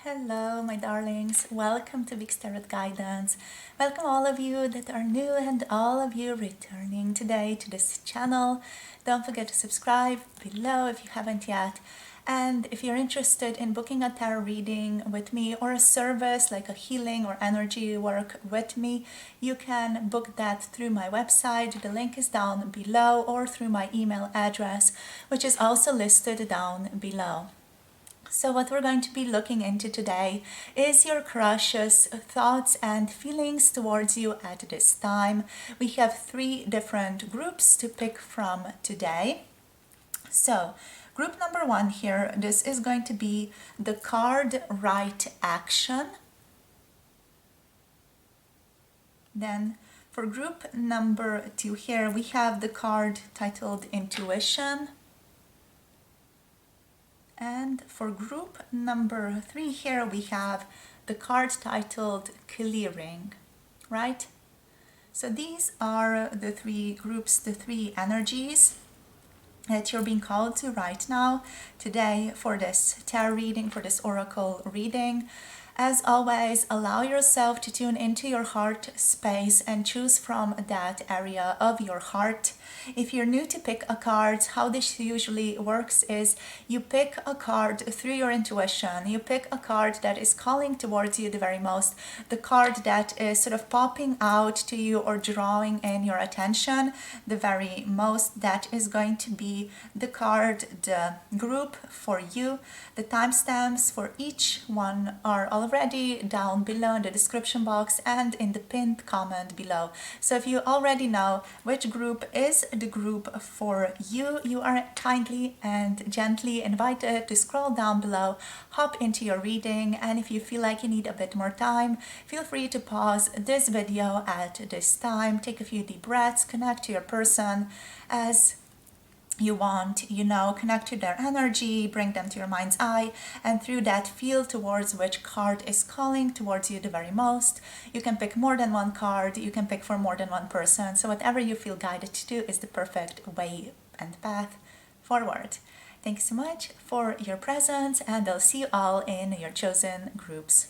Hello, my darlings. Welcome to Big Tarot Guidance. Welcome all of you that are new and all of you returning today to this channel. Don't forget to subscribe below if you haven't yet. And if you're interested in booking a tarot reading with me or a service like a healing or energy work with me, you can book that through my website. The link is down below, or through my email address, which is also listed down below. So what we're going to be looking into today is your crush's thoughts and feelings towards you at this time. We have 3 different groups to pick from today. So group number 1 here, this is going to be the card Right Action. Then for group number 2 here, we have the card titled Intuition. And for group number 3 here, we have the card titled Clearing, right? So these are the 3 groups, the 3 energies that you're being called to right now, today, for this tarot reading, for this oracle reading. As always, allow yourself to tune into your heart space and choose from that area of your heart. If you're new to pick a card, how this usually works is you pick a card through your intuition. You pick a card that is calling towards you the very most, the card that is sort of popping out to you or drawing in your attention the very most. That is going to be the card, the group for you. The timestamps for each one are already down below in the description box and in the pinned comment below. So if you already know which group is the group for you, you are kindly and gently invited to scroll down below, hop into your reading, and if you feel like you need a bit more time, feel free to pause this video at this time, take a few deep breaths, connect to your person as you want, connect to their energy, bring them to your mind's eye, and through that feel towards which card is calling towards you the very most. You can pick more than one card, you can pick for more than one person, so whatever you feel guided to do is the perfect way and path forward. Thank you so much for your presence, and I'll see you all in your chosen groups.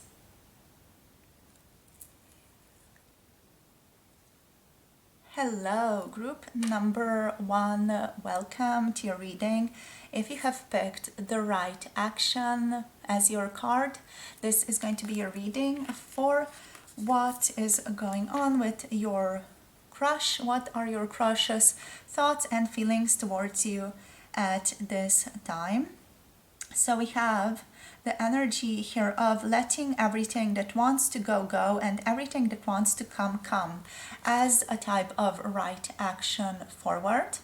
Hello, group number 1, welcome to your reading. If you have picked the Right Action as your card, this is going to be your reading for what is going on with your crush. What are your crush's thoughts and feelings towards you at this time? So we have the energy here of letting everything that wants to go, go, and everything that wants to come, come, as a type of right action forward.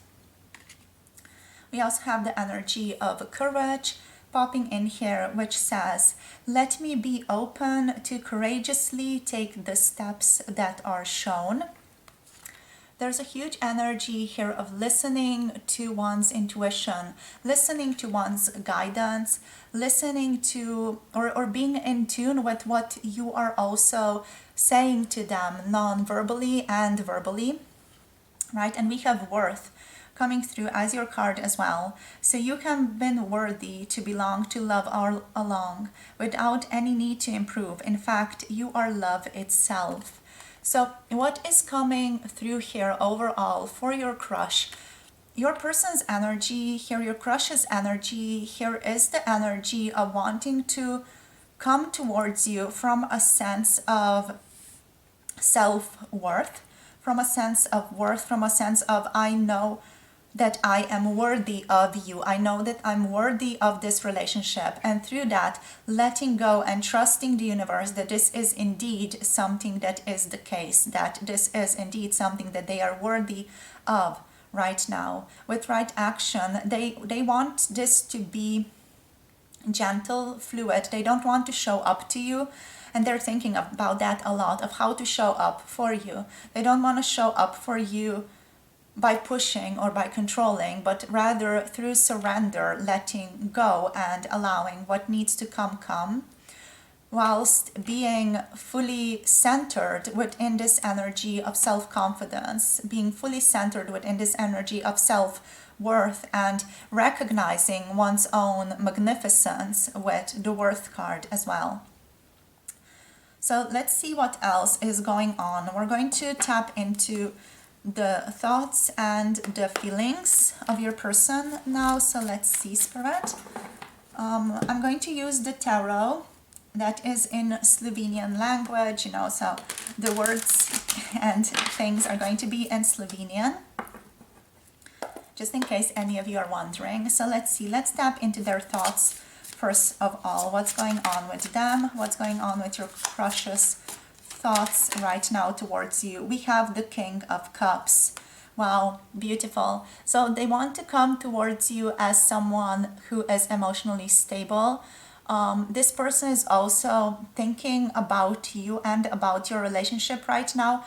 We also have the energy of courage popping in here, which says, let me be open to courageously take the steps that are shown. There's a huge energy here of listening to one's intuition, listening to one's guidance, listening to or being in tune with what you are also saying to them non-verbally and verbally, right? And we have worth coming through as your card as well. So you have been worthy to belong to love all along without any need to improve. In fact, you are love itself. So what is coming through here overall for your crush? Your person's energy here, your crush's energy here is the energy of wanting to come towards you from a sense of self-worth, from a sense of worth, from a sense of I know that I am worthy of you. I know that I'm worthy of this relationship. And through that, letting go and trusting the universe that this is indeed something that is the case, that this is indeed something that they are worthy of right now. With right action, they want this to be gentle, fluid. They don't want to show up to you. And they're thinking about that a lot, of how to show up for you. They don't want to show up for you by pushing or by controlling, but rather through surrender, letting go and allowing what needs to come, whilst being fully centered within this energy of self-confidence, being fully centered within this energy of self worth and recognizing one's own magnificence with the worth card as well. So let's see what else is going on. We're going to tap into the thoughts and the feelings of your person now. So let's see, Spirit. I'm going to use the tarot that is in Slovenian language, so the words and things are going to be in Slovenian, just in case any of you are wondering. So let's see, let's tap into their thoughts first of all. What's going on with them? What's going on with your crush's thoughts right now towards you? We have the King of Cups. Wow, beautiful. So they want to come towards you as someone who is emotionally stable. This person is also thinking about you and about your relationship right now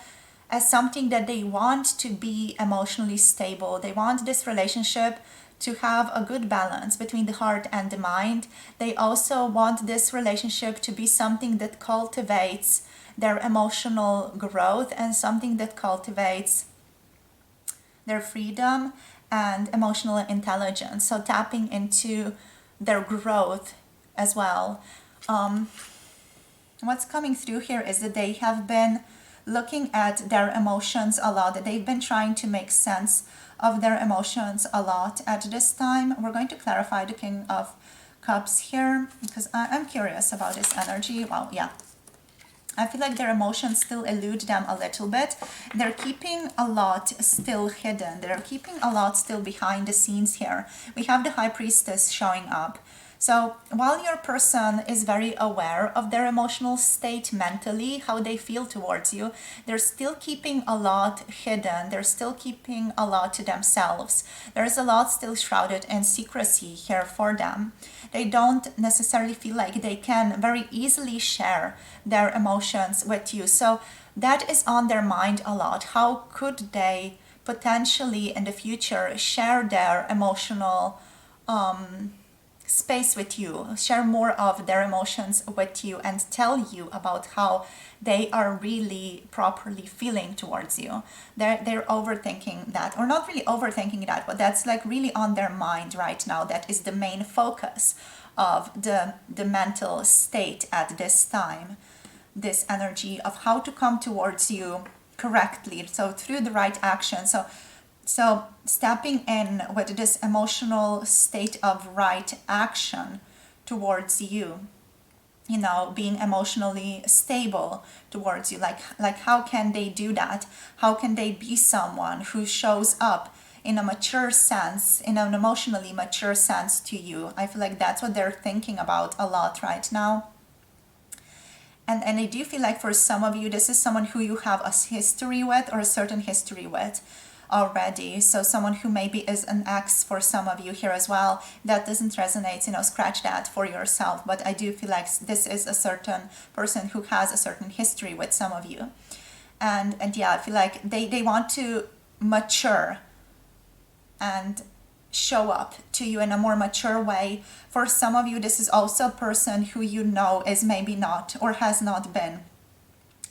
as something that they want to be emotionally stable. They want this relationship to have a good balance between the heart and the mind. They also want this relationship to be something that cultivates their emotional growth and something that cultivates their freedom and emotional intelligence. So tapping into their growth as well. What's coming through here is that they have been looking at their emotions a lot. They've been trying to make sense of their emotions a lot at this time. We're going to clarify the King of Cups here because I'm curious about this energy. Well, yeah. I feel like their emotions still elude them a little bit. They're keeping a lot still hidden. They're keeping a lot still behind the scenes here. We have the High Priestess showing up. So while your person is very aware of their emotional state mentally, how they feel towards you, they're still keeping a lot hidden. They're still keeping a lot to themselves. There's a lot still shrouded in secrecy here for them. They don't necessarily feel like they can very easily share their emotions with you. So that is on their mind a lot. How could they potentially in the future share their emotional space with you, share more of their emotions with you, and tell you about how they are really properly feeling towards you? They're overthinking that, or not really overthinking that, but that's like really on their mind right now. That is the main focus of the mental state at this time, this energy of how to come towards you correctly, so through the right action. So stepping in with this emotional state of right action towards you, being emotionally stable towards you. Like how can they do that? How can they be someone who shows up in a mature sense, in an emotionally mature sense to you? I feel like that's what they're thinking about a lot right now. And I do feel like for some of you, this is someone who you have a history with, or a certain history with already. So someone who maybe is an ex for some of you here as well. That doesn't resonate, scratch that for yourself. But I do feel like this is a certain person who has a certain history with some of you. And yeah, I feel like they want to mature and show up to you in a more mature way. For some of you, this is also a person who is maybe not, or has not been,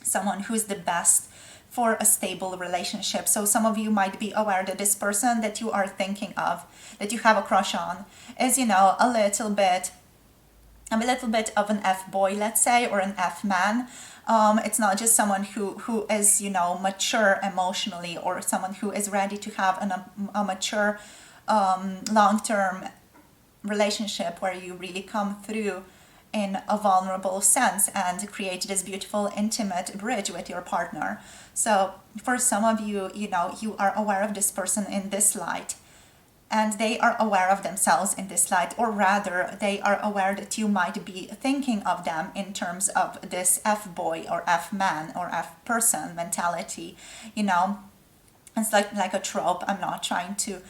someone who is the best for a stable relationship. So some of you might be aware that this person that you are thinking of, that you have a crush on, is a little bit of an F-boy, let's say, or an F-man. It's not just someone who is mature emotionally, or someone who is ready to have a mature long-term relationship where you really come through in a vulnerable sense and create this beautiful intimate bridge with your partner. So for some of you, you are aware of this person in this light, and they are aware of themselves in this light, or rather they are aware that you might be thinking of them in terms of this F-boy or F-man or F-person mentality. It's like a trope. I'm not trying to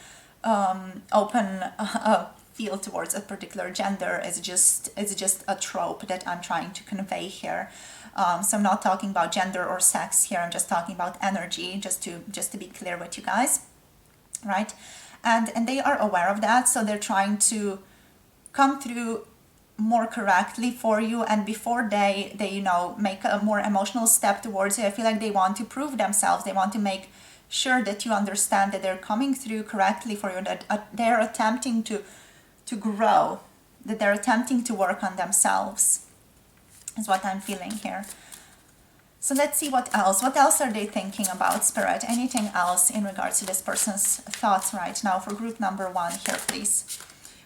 open a feel towards a particular gender. It's just a trope that I'm trying to convey here. So I'm not talking about gender or sex here. I'm just talking about energy, just to be clear with you guys, right? And they are aware of that, so they're trying to come through more correctly for you. And before they make a more emotional step towards you, I feel like they want to prove themselves. They want to make sure that you understand that they're coming through correctly for you, that they're attempting to grow, that they're attempting to work on themselves, is what I'm feeling here. So let's see what else. What else are they thinking about, Spirit? Anything else in regards to this person's thoughts right now for group number 1 here, please?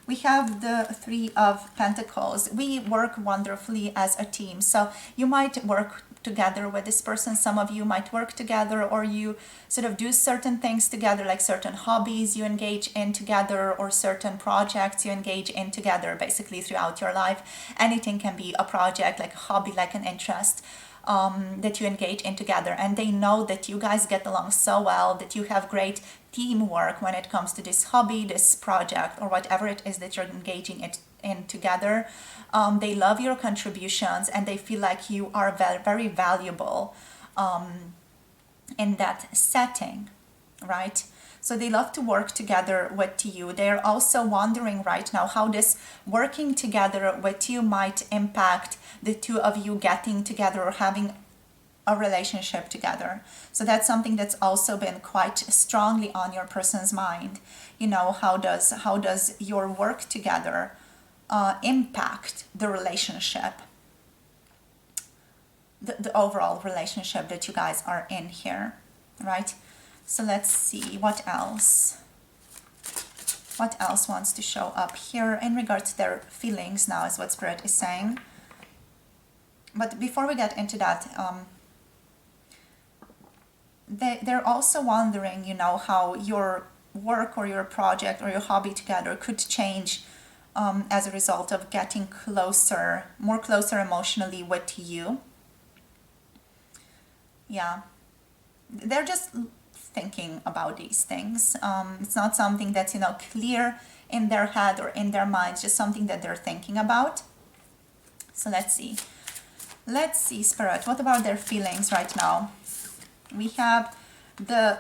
We have the Three of Pentacles. We work wonderfully as a team. So you might work together with this person. Some of you might work together, or you sort of do certain things together, like certain hobbies you engage in together, or certain projects you engage in together, basically throughout your life. Anything can be a project, like a hobby, like an interest that you engage in together. And they know that you guys get along so well, that you have great teamwork when it comes to this hobby, this project, or whatever it is that you're engaging in together. They love your contributions, and they feel like you are very, very valuable in that setting, right? So they love to work together with you. They're also wondering right now how this working together with you might impact the two of you getting together or having a relationship together. So that's something that's also been quite strongly on your person's mind. You know, how does your work together impact the relationship, the overall relationship that you guys are in here, right? So let's see what else. What else wants to show up here in regards to their feelings now, is what Spirit is saying. But before we get into that, they're also wondering, you know, how your work or your project or your hobby together could change as a result of getting closer, more closer emotionally with you. Yeah, they're just thinking about these things. It's not something that's, you know, clear in their head or in their minds, just something that they're thinking about. So let's see. Let's see, Spirit, what about their feelings right now? We have the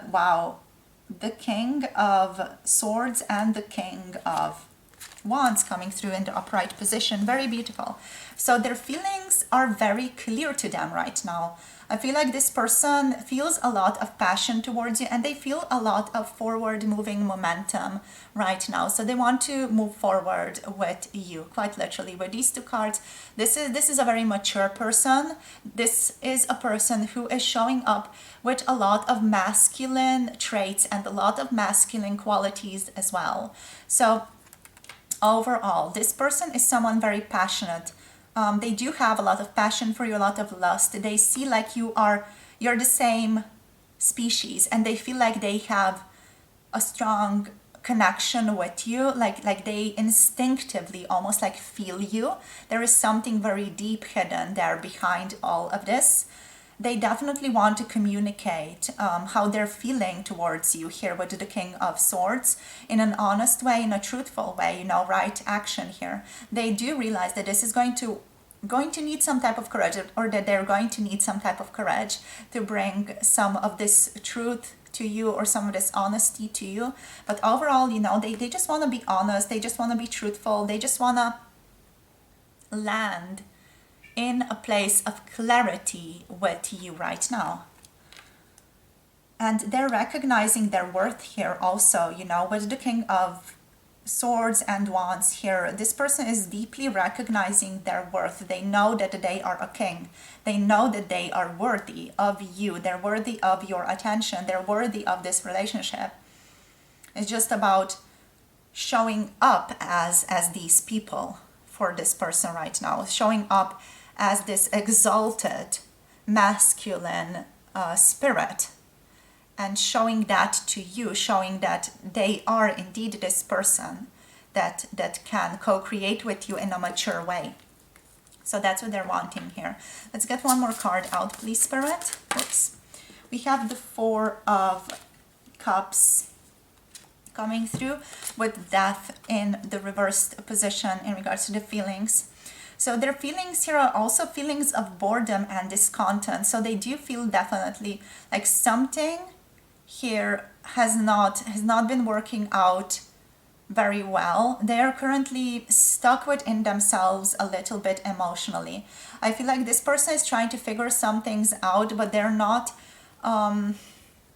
King of Swords and the King of Wands coming through in the upright position. Very beautiful. So their feelings are very clear to them right now. I feel like this person feels a lot of passion towards you, and they feel a lot of forward moving momentum right now. So they want to move forward with you, quite literally, with these two cards. This is a very mature person. This is a person who is showing up with a lot of masculine traits and a lot of masculine qualities as well. So overall, this person is someone very passionate. They do have a lot of passion for you, a lot of lust. They see like you're the same species, and they feel like they have a strong connection with you, like they instinctively almost like feel you. There is something very deep hidden there behind all of this. They definitely want to communicate how they're feeling towards you here with the King of Swords in an honest way, in a truthful way, you know, right action here. They do realize that this is going to need some type of courage, or that they're going to need some type of courage to bring some of this truth to you, or some of this honesty to you. But overall, you know, they just want to be honest. They just want to be truthful. They just want to land in a place of clarity with you right now. And they're recognizing their worth here also, you know, with the King of Swords and Wands here. This person is deeply recognizing their worth. They know that they are a king. They know that they are worthy of you. They're worthy of your attention. They're worthy of this relationship. It's just about showing up as these people for this person right now. Showing up as this exalted masculine spirit, and showing that to you, showing that they are indeed this person that can co-create with you in a mature way. So that's what they're wanting here. Let's get one more card out, please, Spirit. Oops. We have the Four of Cups coming through with Death in the reversed position in regards to the feelings. So their feelings here are also feelings of boredom and discontent. So they do feel definitely like something here has not been working out very well. They're currently stuck within themselves a little bit emotionally. I feel like this person is trying to figure some things out, but they're not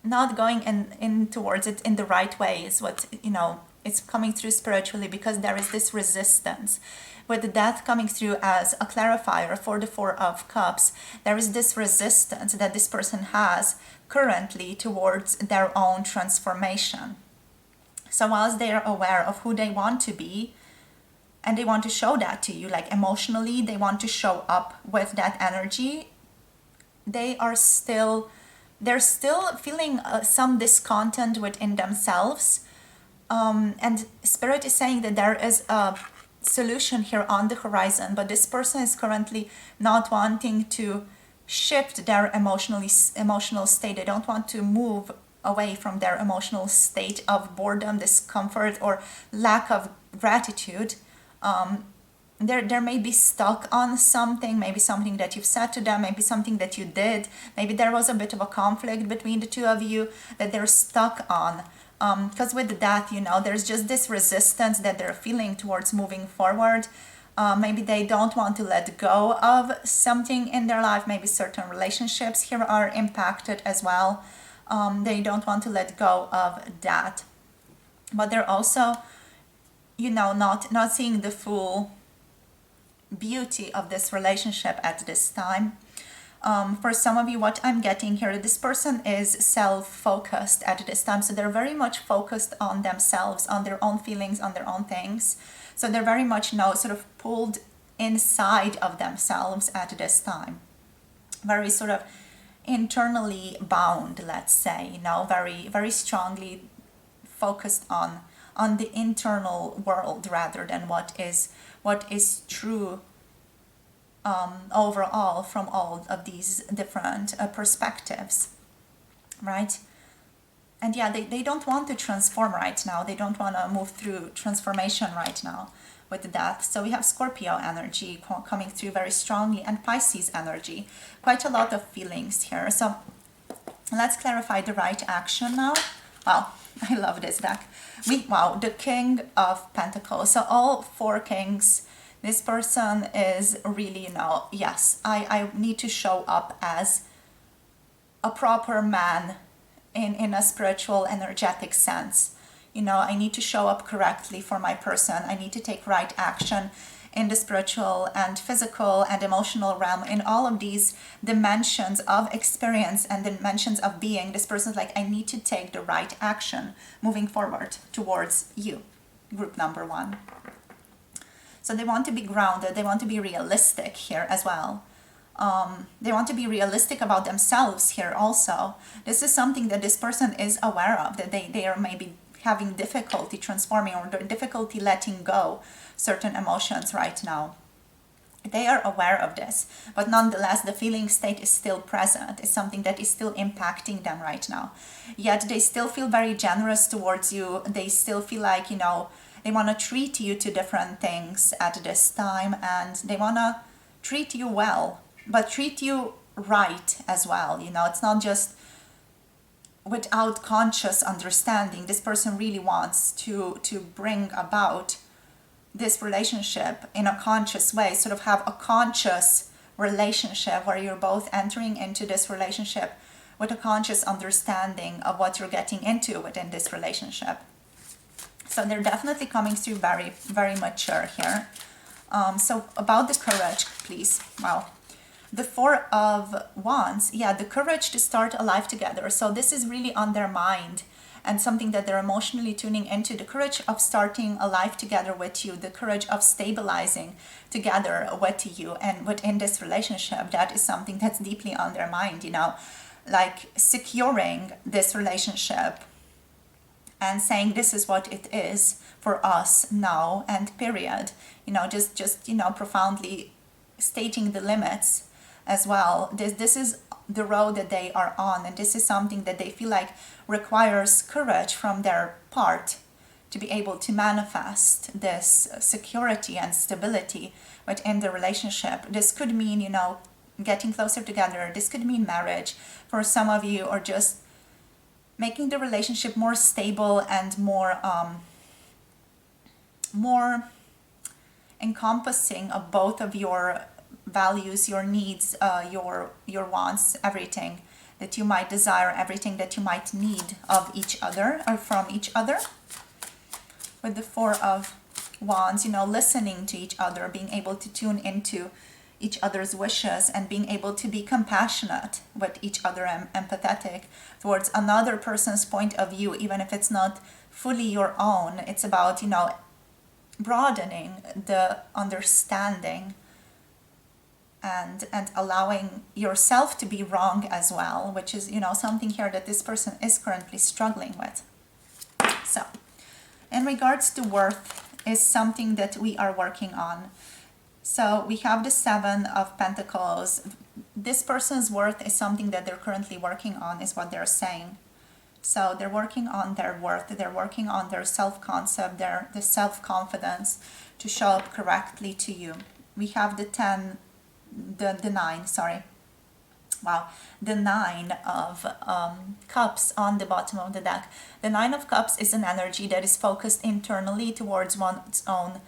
not going in towards it in the right way is what, it's coming through spiritually, because there is this resistance. With the death coming through as a clarifier for the Four of Cups, there is this resistance that this person has currently towards their own transformation. So whilst they are aware of who they want to be, and they want to show that to you, like emotionally, they want to show up with that energy, they're still feeling some discontent within themselves. And Spirit is saying that there is a solution here on the horizon, but this person is currently not wanting to shift their emotional state. They don't want to move away from their emotional state of boredom, discomfort, or lack of gratitude. There may be stuck on something, maybe something that you've said to them, maybe something that you did, maybe there was a bit of a conflict between the two of you that they're stuck on. Because with that, there's just this resistance that they're feeling towards moving forward. Maybe they don't want to let go of something in their life. Maybe certain relationships here are impacted as well. They don't want to let go of that. But they're also, not seeing the full beauty of this relationship at this time. For some of you, what I'm getting here, this person is self-focused at this time. So they're very much focused on themselves, on their own feelings, on their own things. So they're very much sort of pulled inside of themselves at this time. Very sort of internally bound, let's say, very, very strongly focused on the internal world rather than what is true overall from all of these different perspectives, right? And yeah, they don't want to transform right now. They don't want to move through transformation right now with the death. So we have Scorpio energy coming through very strongly, and Pisces energy. Quite a lot of feelings here. So let's clarify the right action now. Wow, I love this deck. The King of Pentacles. So all four kings. This person is really, yes, I need to show up as a proper man in a spiritual, energetic sense. I need to show up correctly for my person. I need to take right action in the spiritual and physical and emotional realm, in all of these dimensions of experience and dimensions of being. This person's like, I need to take the right action moving forward towards you, group number one. So they want to be grounded. They want to be realistic here as well. They want to be realistic about themselves here also. This is something that this person is aware of, that they are maybe having difficulty transforming or difficulty letting go certain emotions right now. They are aware of this, but nonetheless, the feeling state is still present. It's something that is still impacting them right now. Yet they still feel very generous towards you. They still feel like, they want to treat you to different things at this time, and they want to treat you well, but treat you right as well. It's not just without conscious understanding. This person really wants to bring about this relationship in a conscious way, sort of have a conscious relationship where you're both entering into this relationship with a conscious understanding of what you're getting into within this relationship. So they're definitely coming through very, very mature here. So about the courage, please. Wow. The Four of Wands. Yeah, the courage to start a life together. So this is really on their mind and something that they're emotionally tuning into. The courage of starting a life together with you. The courage of stabilizing together with you and within this relationship. That is something that's deeply on their mind, like securing this relationship and saying this is what it is for us now and period. Just profoundly stating the limits as well. This is the road that they are on, and this is something that they feel like requires courage from their part to be able to manifest this security and stability within the relationship. This could mean, getting closer together. This could mean marriage for some of you, or just making the relationship more stable and more encompassing of both of your values, your needs, your wants, everything that you might desire, everything that you might need of each other or from each other. With the Four of Wands, listening to each other, being able to tune into each other's wishes and being able to be compassionate with each other and empathetic towards another person's point of view, even if it's not fully your own. It's about, broadening the understanding and allowing yourself to be wrong as well, which is, something here that this person is currently struggling with. So, in regards to worth, is something that we are working on. So we have the Seven of Pentacles. This person's worth is something that they're currently working on, is what they're saying. So they're working on their worth, they're working on their self-concept, their self-confidence to show up correctly to you. We have the Nine of Cups on the bottom of the deck. The Nine of Cups is an energy that is focused internally towards one's own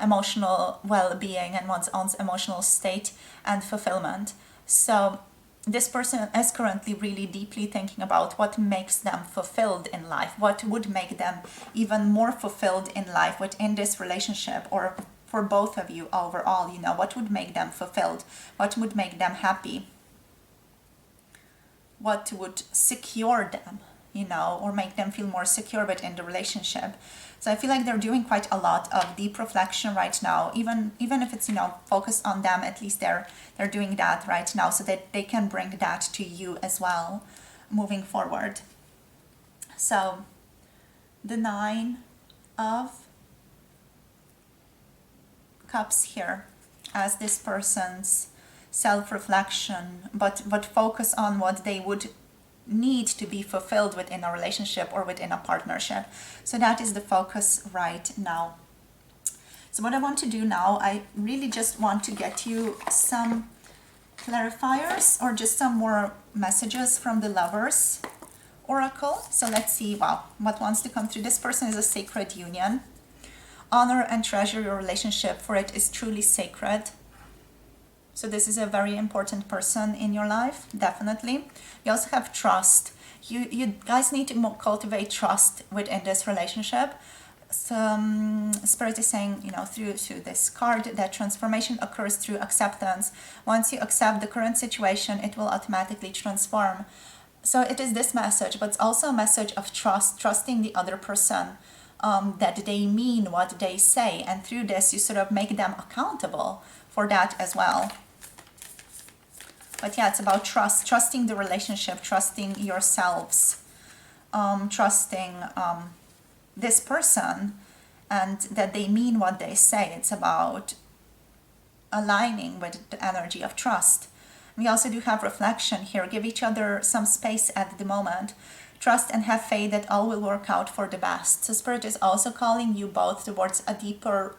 emotional well-being and one's own emotional state and fulfillment. So this person is currently really deeply thinking about what makes them fulfilled in life, what would make them even more fulfilled in life within this relationship, or for both of you overall, what would make them fulfilled, what would make them happy, what would secure them, or make them feel more secure within the relationship. So I feel like they're doing quite a lot of deep reflection right now, even if it's, focused on them, at least they're doing that right now so that they can bring that to you as well moving forward. So the Nine of Cups here as this person's self-reflection, but focus on what they would need to be fulfilled within a relationship or within a partnership. So that is the focus right now. So what I want to do now, I really just want to get you some clarifiers or just some more messages from the Lovers Oracle. So let's see, what wants to come through. This person is a sacred union. Honor and treasure your relationship, for it is truly sacred. So this is a very important person in your life, definitely. You also have trust. You guys need to cultivate trust within this relationship. Spirit is saying, through this card, that transformation occurs through acceptance. Once you accept the current situation, it will automatically transform. So it is this message, but it's also a message of trust, trusting the other person, that they mean what they say. And through this, you sort of make them accountable for that as well. But yeah, it's about trust, trusting the relationship, trusting yourselves, trusting this person, and that they mean what they say. It's about aligning with the energy of trust. We also do have reflection here. Give each other some space at the moment. Trust and have faith that all will work out for the best. So Spirit is also calling you both towards a deeper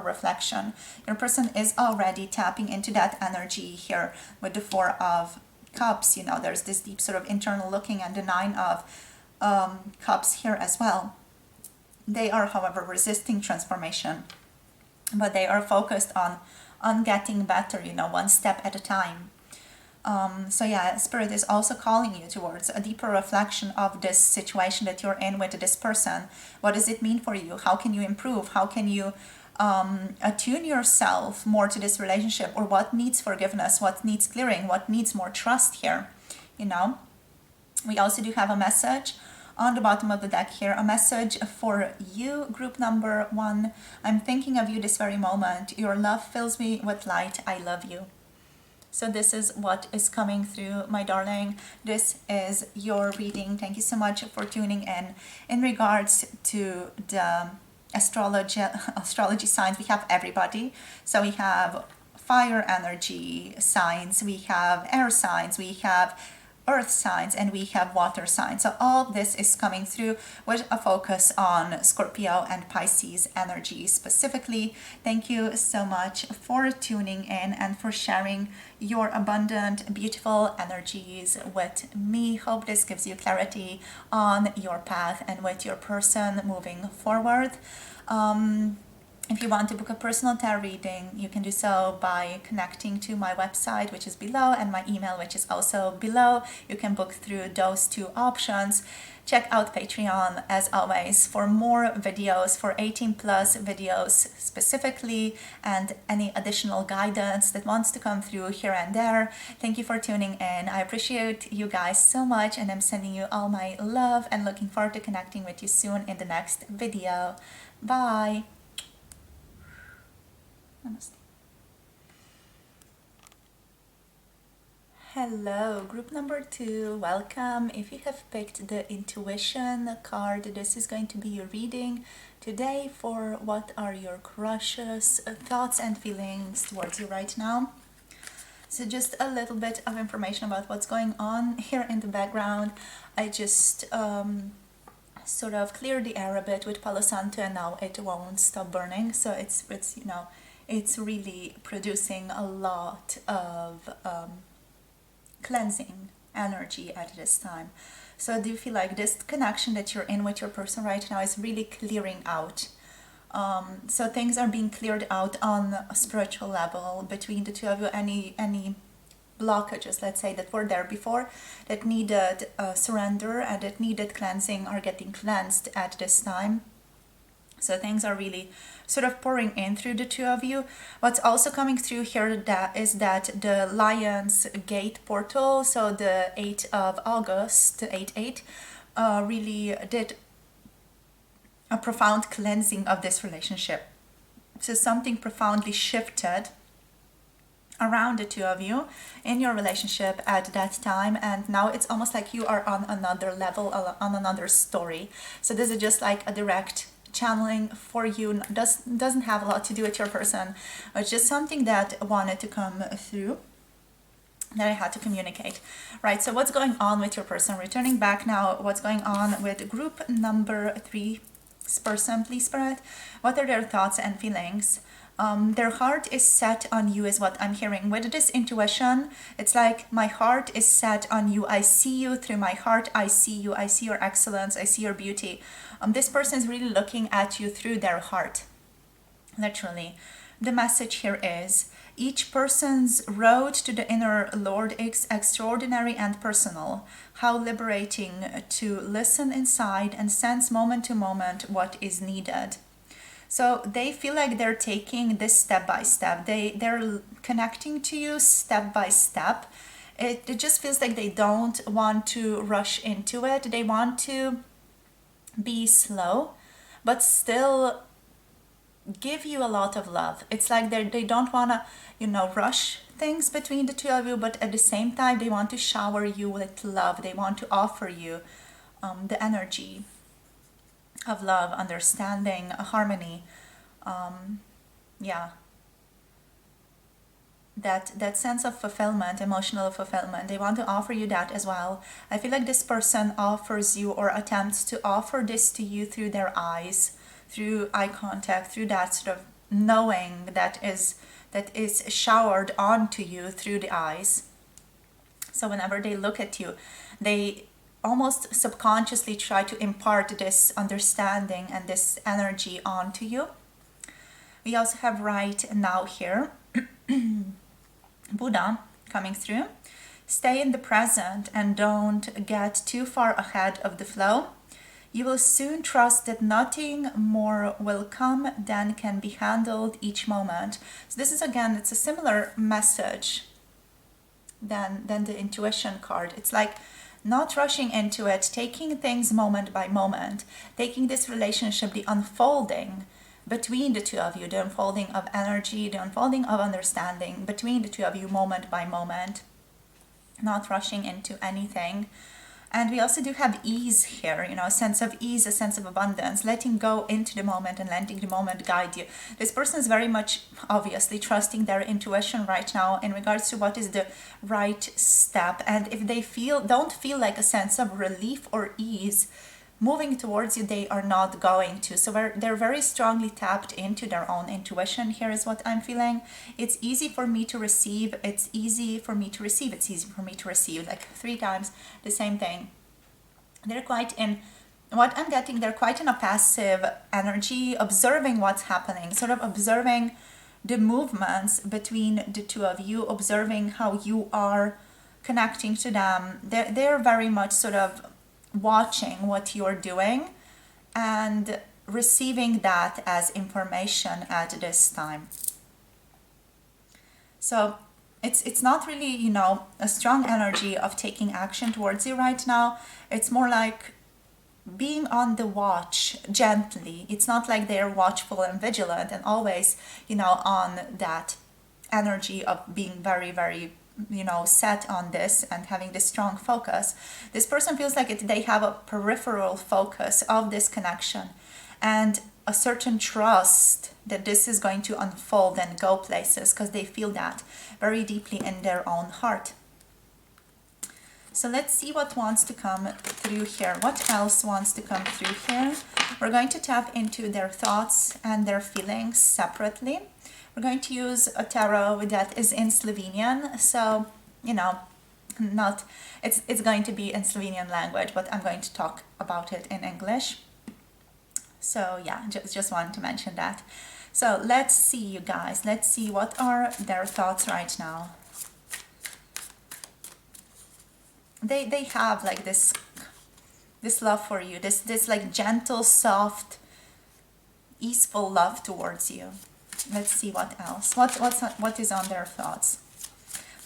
reflection. Your person is already tapping into that energy here with the Four of Cups. There's this deep sort of internal looking, and the Nine of Cups here as well. They are, however, resisting transformation, but they are focused on getting better, one step at a time. So yeah, Spirit is also calling you towards a deeper reflection of this situation that you're in with this person. What does it mean for you? How can you improve? How can you attune yourself more to this relationship? Or what needs forgiveness? What needs clearing? What needs more trust here? We also do have a message on the bottom of the deck here, a message for you, group number 1. I'm thinking of you this very moment. Your love fills me with light. I love you. So this is what is coming through, my darling. This is your reading. Thank you so much for tuning in. In regards to the astrology signs, we have everybody. So we have fire energy signs, we have air signs, we have earth signs, and we have water signs. So all this is coming through with a focus on Scorpio and Pisces energy specifically. Thank you so much for tuning in and for sharing your abundant, beautiful energies with me. Hope this gives you clarity on your path and with your person moving forward. If you want to book a personal tarot reading, you can do so by connecting to my website, which is below, and my email, which is also below. You can book through those two options. Check out Patreon, as always, for more videos, for 18 plus videos specifically, and any additional guidance that wants to come through here and there. Thank you for tuning in. I appreciate you guys so much, and I'm sending you all my love and looking forward to connecting with you soon in the next video. Bye. Namaste. Hello, group number 2, welcome. If you have picked the intuition card, this is going to be your reading today for what are your crushes, thoughts and feelings towards you right now. So just a little bit of information about what's going on here in the background. I just sort of cleared the air a bit with Palo Santo, and now it won't stop burning. So it's you know, it's really producing a lot of cleansing energy at this time. So do you feel like this connection that you're in with your person right now is really clearing out? So things are being cleared out on a spiritual level between the two of you. Any blockages, let's say, that were there before, that needed surrender and that needed cleansing, are getting cleansed at this time. So things are really sort of pouring in through the two of you. What's also coming through here is that the Lion's Gate portal, so the 8th of August, the 8/8, really did a profound cleansing of this relationship. So something profoundly shifted around the two of you in your relationship at that time, and now it's almost like you are on another level, on another story. So this is just like a direct channeling for you. Doesn't have a lot to do with your person. It's just something that wanted to come through, that I had to communicate. Right, so what's going on with your person? Returning back now, what's going on with group number 3 person, please, Spirit? What are their thoughts and feelings? Their heart is set on you, is what I'm hearing. With this intuition, it's like, my heart is set on you. I see you through my heart. I see you. I see your excellence. I see your beauty. This person is really looking at you through their heart. Literally. The message here is, each person's road to the inner Lord is extraordinary and personal. How liberating to listen inside and sense moment to moment what is needed. So they feel like they're taking this step by step. They're connecting to you step by step. It just feels like they don't want to rush into it. They want to be slow, but still give you a lot of love. It's like they don't want to, rush things between the two of you, but at the same time, they want to shower you with love. They want to offer you the energy of love, understanding, harmony. That sense of fulfillment, emotional fulfillment, they want to offer you that as well. I feel like this person offers you, or attempts to offer this to you, through their eyes, through eye contact, through that sort of knowing that is showered onto you through the eyes. So whenever they look at you, they almost subconsciously try to impart this understanding and this energy onto you. We also have right now here Buddha coming through. Stay in the present and don't get too far ahead of the flow. You will soon trust that nothing more will come than can be handled each moment. So this is, again, it's a similar message than the intuition card. It's like not rushing into it, taking things moment by moment, taking this relationship, the unfolding between the two of you, the unfolding of energy, the unfolding of understanding between the two of you, moment by moment, not rushing into anything. And we also do have ease here, a sense of ease, a sense of abundance, letting go into the moment and letting the moment guide you. This person is very much, obviously, trusting their intuition right now in regards to what is the right step. And if they don't feel like a sense of relief or ease moving towards you, they are not going to. So they're very strongly tapped into their own intuition. Here is what I'm feeling. It's easy for me to receive. It's easy for me to receive. It's easy for me to receive. Like 3 times the same thing. They're quite in what I'm getting, they're quite in a passive energy, observing what's happening, sort of observing the movements between the two of you, observing how you are connecting to them. They're very much sort of watching what you're doing and receiving that as information at this time. So it's not really, you know, a strong energy of taking action towards you right now. It's more like being on the watch gently. It's not like they're watchful and vigilant and always, you know, on that energy of being very, very, you know, set on this and having this strong focus. This person feels like they have a peripheral focus of this connection and a certain trust that this is going to unfold and go places, because they feel that very deeply in their own heart. So let's see what wants to come through here. What else wants to come through here? We're going to tap into their thoughts and their feelings separately. We're going to use a tarot that is in Slovenian. So, you know, not it's going to be in Slovenian language, but I'm going to talk about it in English. So yeah, just wanted to mention that. So let's see, you guys. Let's see what are their thoughts right now. They have like this love for you, this like gentle, soft, easeful love towards you. Let's see what else. What is on their thoughts?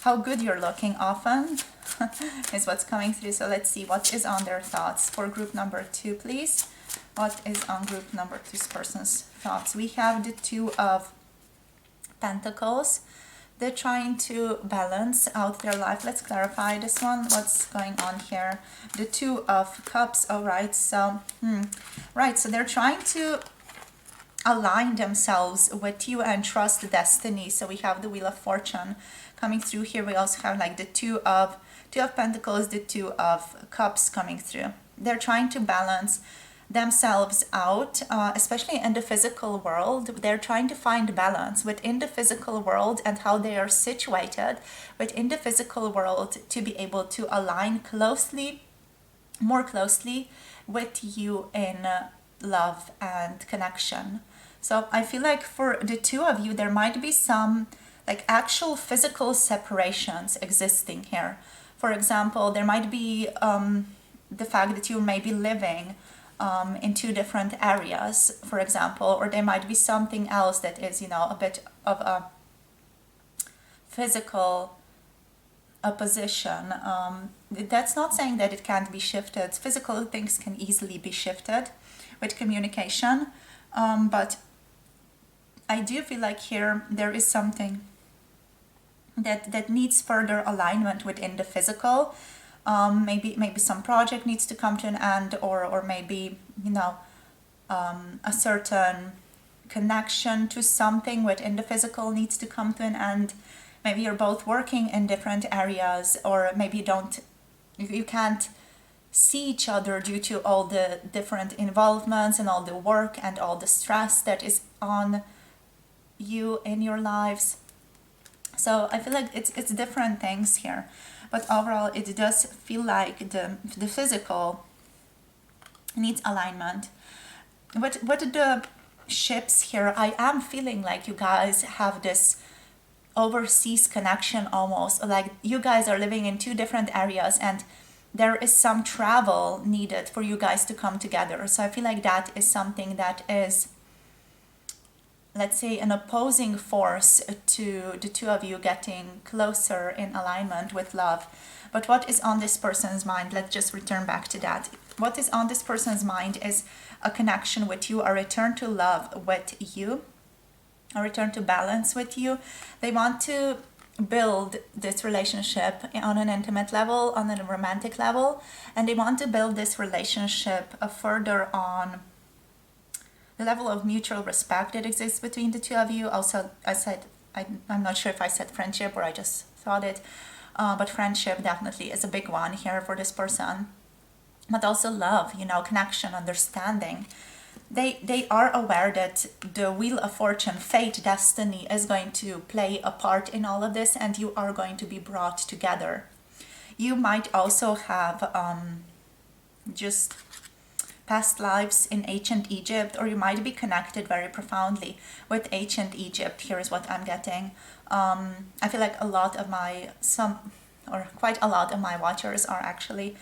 How good you're looking often is what's coming through. So let's see what is on their thoughts for group number 2, please. What is on group number 2's person's thoughts? We have the Two of Pentacles. They're trying to balance out their life. Let's clarify this one. What's going on here? The Two of Cups. All right. So, right. So they're trying to align themselves with you and trust destiny. So we have the Wheel of Fortune coming through here. We also have like the Two of Pentacles, the Two of Cups coming through. They're trying to balance themselves out, especially in the physical world. They're trying to find balance within the physical world and how they are situated within the physical world to be able to align more closely with you in love and connection. So I feel like for the two of you, there might be some like actual physical separations existing here. For example, there might be the fact that you may be living in two different areas, for example, or there might be something else that is, you know, a bit of a physical opposition. That's not saying that it can't be shifted. Physical things can easily be shifted with communication, but I do feel like here there is something that needs further alignment within the physical. Maybe some project needs to come to an end, or maybe, you know, a certain connection to something within the physical needs to come to an end. Maybe you're both working in different areas, or maybe you can't see each other due to all the different involvements and all the work and all the stress that is on you in your lives. So I feel like it's different things here. But overall, it does feel like the physical needs alignment. But the ships here, I am feeling like you guys have this overseas connection almost. Like you guys are living in two different areas and there is some travel needed for you guys to come together. So I feel like that is something that is, let's say, an opposing force to the two of you getting closer in alignment with love. But what is on this person's mind? Let's just return back to that. What is on this person's mind is a connection with you, a return to love with you, a return to balance with you. They want to build this relationship on an intimate level, on a romantic level, and they want to build this relationship further on the level of mutual respect that exists between the two of you. Also, I'm not sure if I said friendship or I just thought it, but friendship definitely is a big one here for this person. But also love, you know, connection, understanding. They are aware that the Wheel of Fortune, fate, destiny is going to play a part in all of this, and you are going to be brought together. You might also have just past lives in ancient Egypt, or you might be connected very profoundly with ancient Egypt. Here's what I'm getting. I feel like quite a lot of my watchers are actually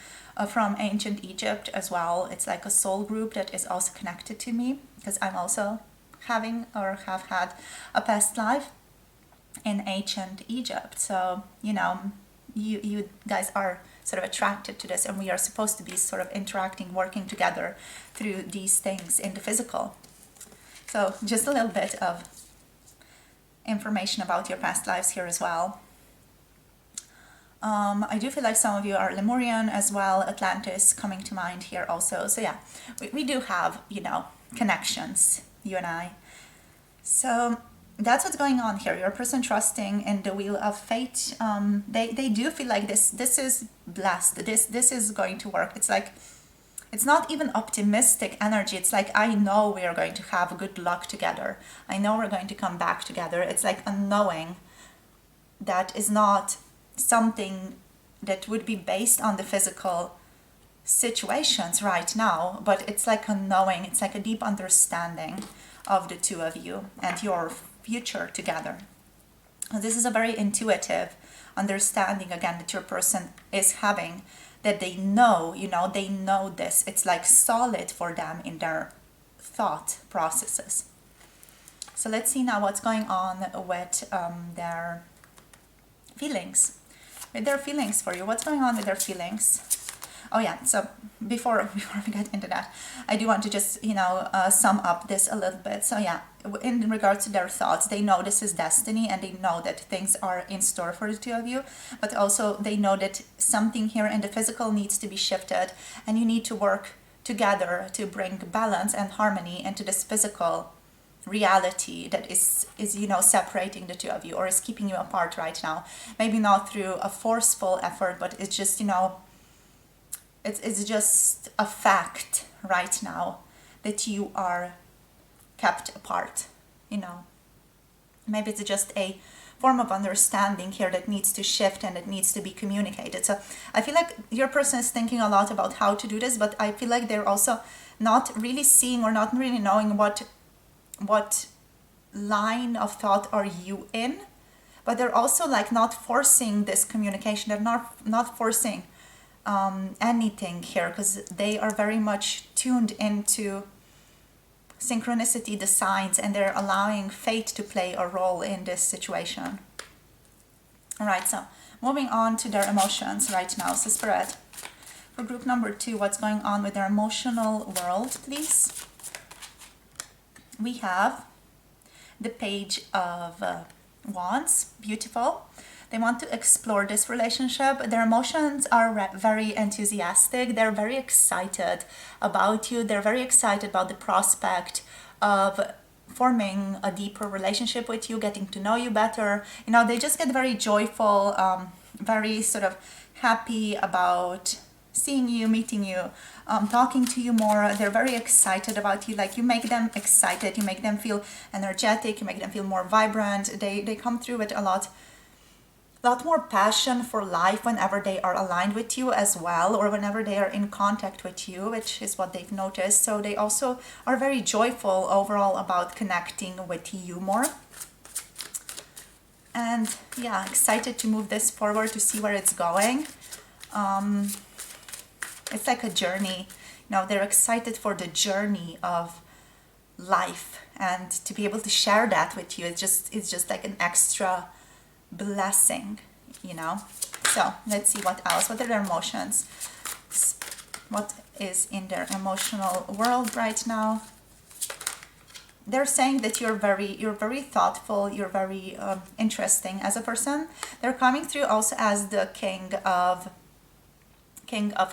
from ancient Egypt as well. It's like a soul group that is also connected to me, because I'm also having or have had a past life in ancient Egypt. So, you guys are sort of attracted to this, and we are supposed to be sort of interacting, working together through these things in the physical. So just a little bit of information about your past lives here as well. I do feel like some of you are Lemurian as well, Atlantis coming to mind here also. So yeah, we do have, connections, you and I. So that's what's going on here. You're a person trusting in the wheel of fate. They do feel like this is blessed. This is going to work. It's like, it's not even optimistic energy. It's like, I know we are going to have good luck together. I know we're going to come back together. It's like a knowing that is not something that would be based on the physical situations right now, but it's like a knowing, it's like a deep understanding of the two of you and your future together. This is a very intuitive understanding, again, that your person is having, that they know, they know this. It's like solid for them in their thought processes. So let's see now what's going on with their feelings. With their feelings for you. What's going on with their feelings? Oh yeah, so before we get into that, I do want to just, sum up this a little bit. So yeah, in regards to their thoughts, they know this is destiny, and they know that things are in store for the two of you, but also they know that something here in the physical needs to be shifted, and you need to work together to bring balance and harmony into this physical reality that is separating the two of you, or is keeping you apart right now. Maybe not through a forceful effort, but it's just, it's just a fact right now that you are kept apart. Maybe it's just a form of understanding here that needs to shift and it needs to be communicated. So I feel like your person is thinking a lot about how to do this, but I feel like they're also not really seeing or not really knowing what line of thought are you in, but they're also like not forcing this communication. They're not forcing anything here, because they are very much tuned into synchronicity, the signs, and they're allowing fate to play a role in this situation. All right, so moving on to their emotions right now. So Spirit, for group number 2, what's going on with their emotional world, please? We have the Page of Wands. Beautiful. They want to explore this relationship. Their emotions are very enthusiastic. They're very excited about you. They're very excited about the prospect of forming a deeper relationship with you, getting to know you better. They just get very joyful, very sort of happy about seeing you, meeting you, talking to you more. They're very excited about you. Like, you make them excited, you make them feel energetic, you make them feel more vibrant. They come through with a lot more passion for life whenever they are aligned with you as well, or whenever they are in contact with you, which is what they've noticed. So they also are very joyful overall about connecting with you more. And yeah, excited to move this forward, to see where it's going. It's like a journey. They're excited for the journey of life, and to be able to share that with you, it's just like an extra blessing. So let's see what else. What are their emotions? What is in their emotional world right now? They're saying that you're very thoughtful, you're very interesting as a person. They're coming through also as the King of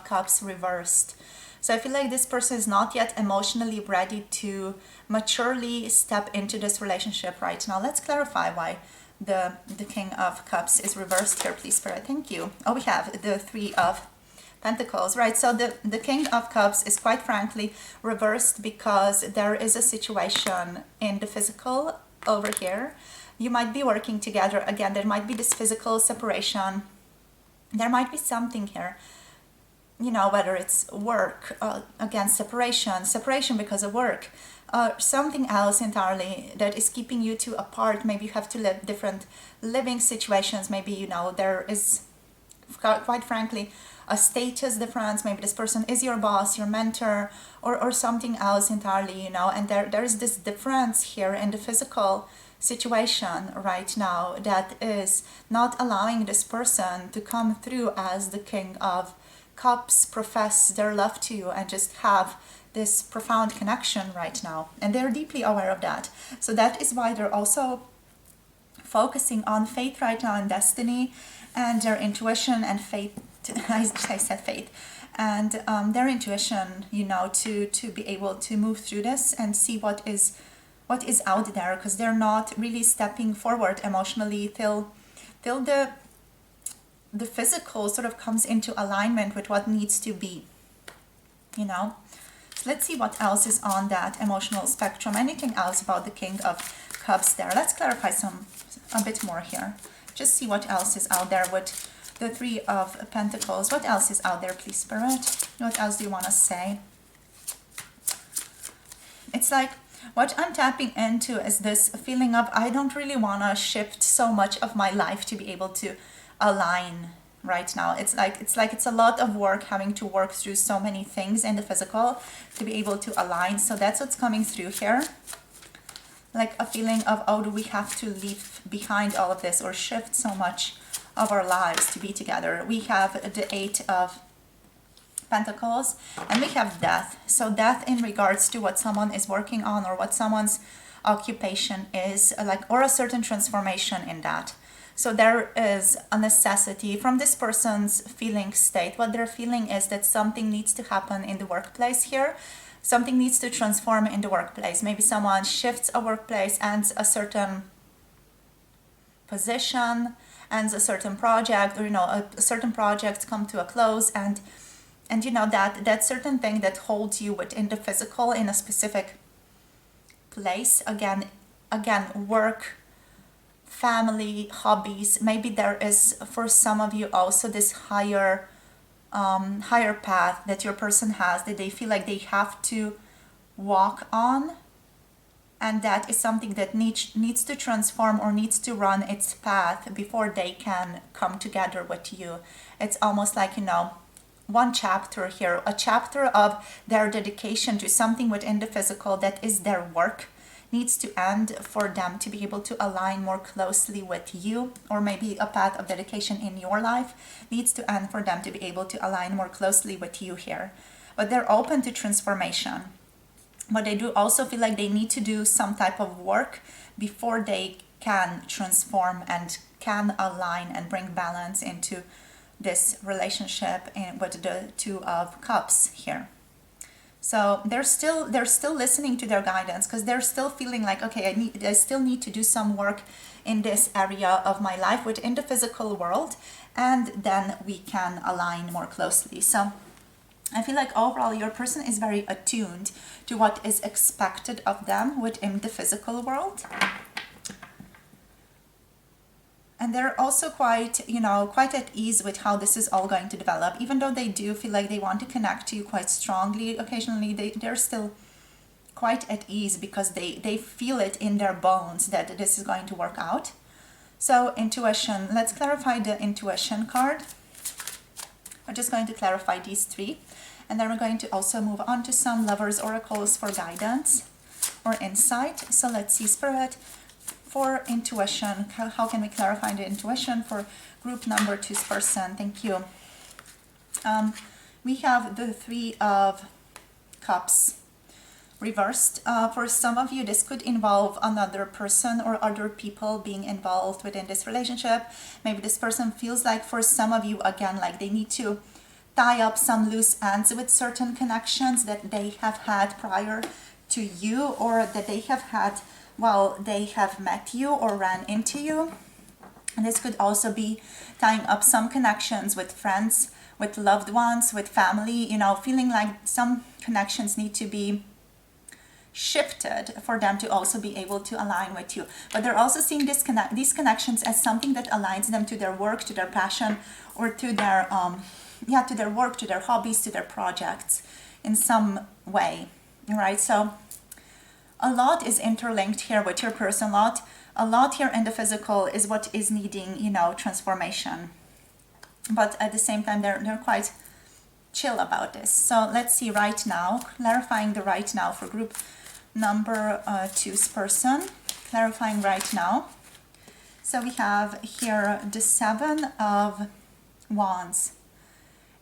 Cups reversed. So I feel like this person is not yet emotionally ready to maturely step into this relationship right now. Let's clarify why the King of Cups is reversed here, please, Spirit. Thank you. Oh, we have the Three of Pentacles, right? So the King of Cups is quite frankly reversed because there is a situation in the physical over here. You might be working together. Again, there might be this physical separation. There might be something here you know, whether it's work, again, separation because of work, something else entirely that is keeping you two apart. Maybe you have to live different living situations. Maybe, you know, there is, quite frankly, a status difference. Maybe this person is your boss, your mentor, or something else entirely, you know, and there is this difference here in the physical situation right now that is not allowing this person to come through as the King of Cups, profess their love to you, and just have this profound connection right now. And they're deeply aware of that. So that is why they're also focusing on faith right now and destiny and their intuition and faith. I said faith. And their intuition, you know, to be able to move through this and see what is out there, because they're not really stepping forward emotionally till the physical sort of comes into alignment with what needs to be, you know. So let's see what else is on that emotional spectrum. Anything else about the King of Cups there? Let's clarify a bit more here. Just see what else is out there with the Three of Pentacles. What else is out there, please, Spirit? What else do you want to say? It's like, what I'm tapping into is this feeling of, I don't really want to shift so much of my life to be able to align right now. It's like it's a lot of work, having to work through so many things in the physical to be able to align. So that's what's coming through here. Like a feeling of, oh, do we have to leave behind all of this or shift so much of our lives to be together? We have the Eight of Pentacles and we have death. So death in regards to what someone is working on or what someone's occupation is, like, or a certain transformation in that. So there is a necessity from this person's feeling state. What they're feeling is that something needs to happen in the workplace here. Something needs to transform in the workplace. Maybe someone shifts a workplace, ends a certain position, ends a certain project, or, you know, a certain project come to a close, and you know, that certain thing that holds you within the physical in a specific place. Again, work, family, hobbies. Maybe there is for some of you also this higher path that your person has, that they feel like they have to walk on, and that is something that needs to transform or needs to run its path before they can come together with you. It's almost like, you know, one chapter here, a chapter of their dedication to something within the physical that is their work, needs to end for them to be able to align more closely with you, or maybe a path of dedication in your life needs to end for them to be able to align more closely with you here. But they're open to transformation. But they do also feel like they need to do some type of work before they can transform and can align and bring balance into this relationship with the Two of Cups here. So they're still listening to their guidance, because they're still feeling like, okay, I still need to do some work in this area of my life within the physical world, and then we can align more closely. So I feel like overall your person is very attuned to what is expected of them within the physical world. And they're also quite at ease with how this is all going to develop. Even though they do feel like they want to connect to you quite strongly, occasionally they're still quite at ease, because they feel it in their bones that this is going to work out. So intuition, let's clarify the intuition card. We're just going to clarify these three. And then we're going to also move on to some lovers oracles for guidance or insight. So let's see, Spirit, for intuition, how can we clarify the intuition for group number 2's person? Thank you. We have the Three of Cups reversed. For some of you, this could involve another person or other people being involved within this relationship. Maybe this person feels like, for some of you, again, like they need to tie up some loose ends with certain connections that they have had prior to you, or that they have had while they have met you or ran into you. And this could also be tying up some connections with friends, with loved ones, with family, you know, feeling like some connections need to be shifted for them to also be able to align with you. But they're also seeing these connections as something that aligns them to their work, to their passion, or to their yeah, to their work, to their hobbies, to their projects in some way, right? So a lot is interlinked here with your person. A lot here in the physical is what is needing, you know, transformation. But at the same time, they're quite chill about this. So let's see right now, clarifying the right now for group number 2's person, clarifying right now. So we have here the 7 of Wands.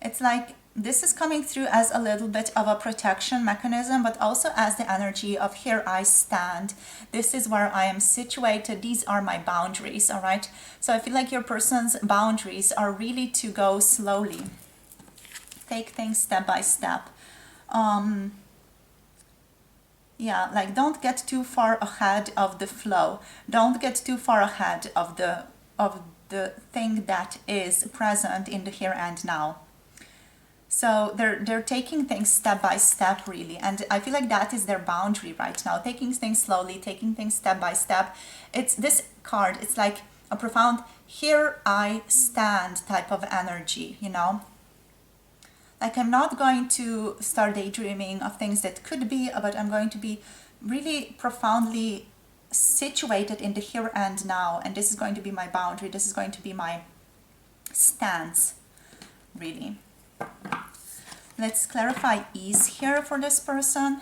It's like this is coming through as a little bit of a protection mechanism, but also as the energy of here I stand. This is where I am situated. These are my boundaries, all right? So I feel like your person's boundaries are really to go slowly. Take things step by step. Yeah, like don't get too far ahead of the flow. Don't get too far ahead of the thing that is present in the here and now. So they're taking things step by step, really, and I feel like that is their boundary right now. Taking things slowly, taking things step by step. It's this card. It's like a profound "here I stand" type of energy, you know. Like I'm not going to start daydreaming of things that could be, but I'm going to be really profoundly situated in the here and now, and this is going to be my boundary. This is going to be my stance, really. Let's clarify ease here for this person.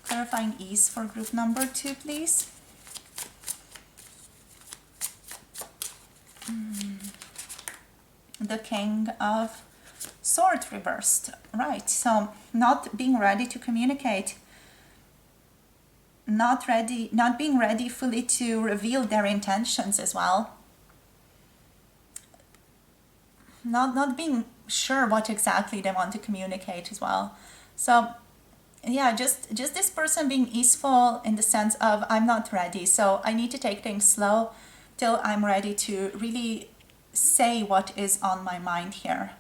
Clarifying ease for group number 2, please. The King of Swords reversed. Right, so not being ready to communicate. Not being ready fully to reveal their intentions as well. Not being sure what exactly they want to communicate as well. So yeah, just this person being easeful in the sense of I'm not ready, so I need to take things slow till I'm ready to really say what is on my mind here.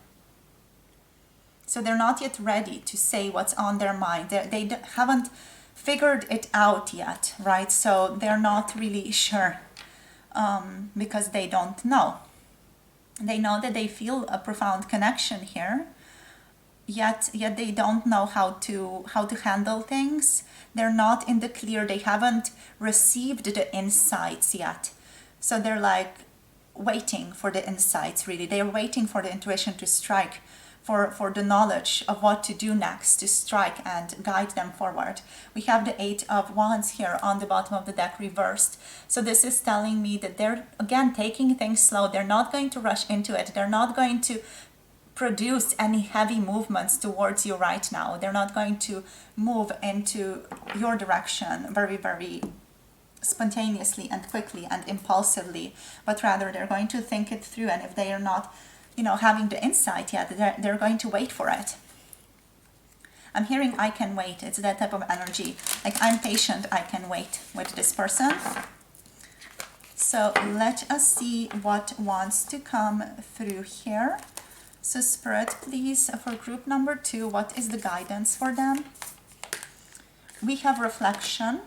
So they're not yet ready to say what's on their mind. They haven't figured it out yet, right? So they're not really sure because they don't know. They know that they feel a profound connection here, yet they don't know how to handle things. They're not in the clear. They haven't received the insights yet. So they're like waiting for the insights, really. They're waiting for the intuition to strike, for the knowledge of what to do next, to strike and guide them forward. We have the 8 of Wands here on the bottom of the deck reversed. So this is telling me that they're, again, taking things slow. They're not going to rush into it. They're not going to produce any heavy movements towards you right now. They're not going to move into your direction very, very spontaneously and quickly and impulsively, but rather they're going to think it through. And if they are not, having the insight yet, they're going to wait for it. I'm hearing I can wait. It's that type of energy. Like I'm patient, I can wait with this person. So let us see what wants to come through here. So Spirit, please, for group number 2, what is the guidance for them? We have reflection.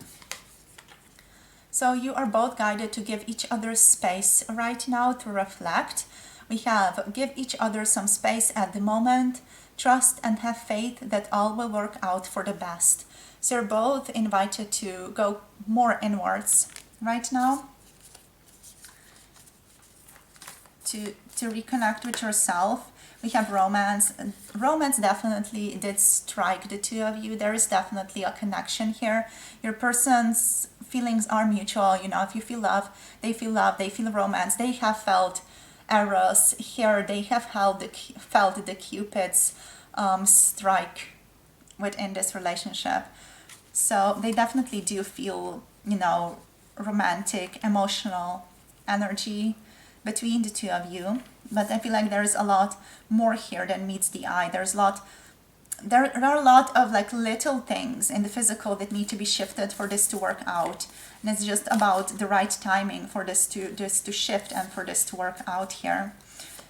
So you are both guided to give each other space right now to reflect. We have give each other some space at the moment, trust and have faith that all will work out for the best. So you're both invited to go more inwards right now, to reconnect with yourself. We have romance. Romance definitely did strike the two of you. There is definitely a connection here. Your person's feelings are mutual. If you feel love, they feel romance. They have felt Eros here. They have felt the Cupid's strike within this relationship. So they definitely do feel, romantic, emotional energy between the two of you. But I feel like there is a lot more here than meets the eye. There are a lot of like little things in the physical that need to be shifted for this to work out. And it's just about the right timing for this to shift and for this to work out here.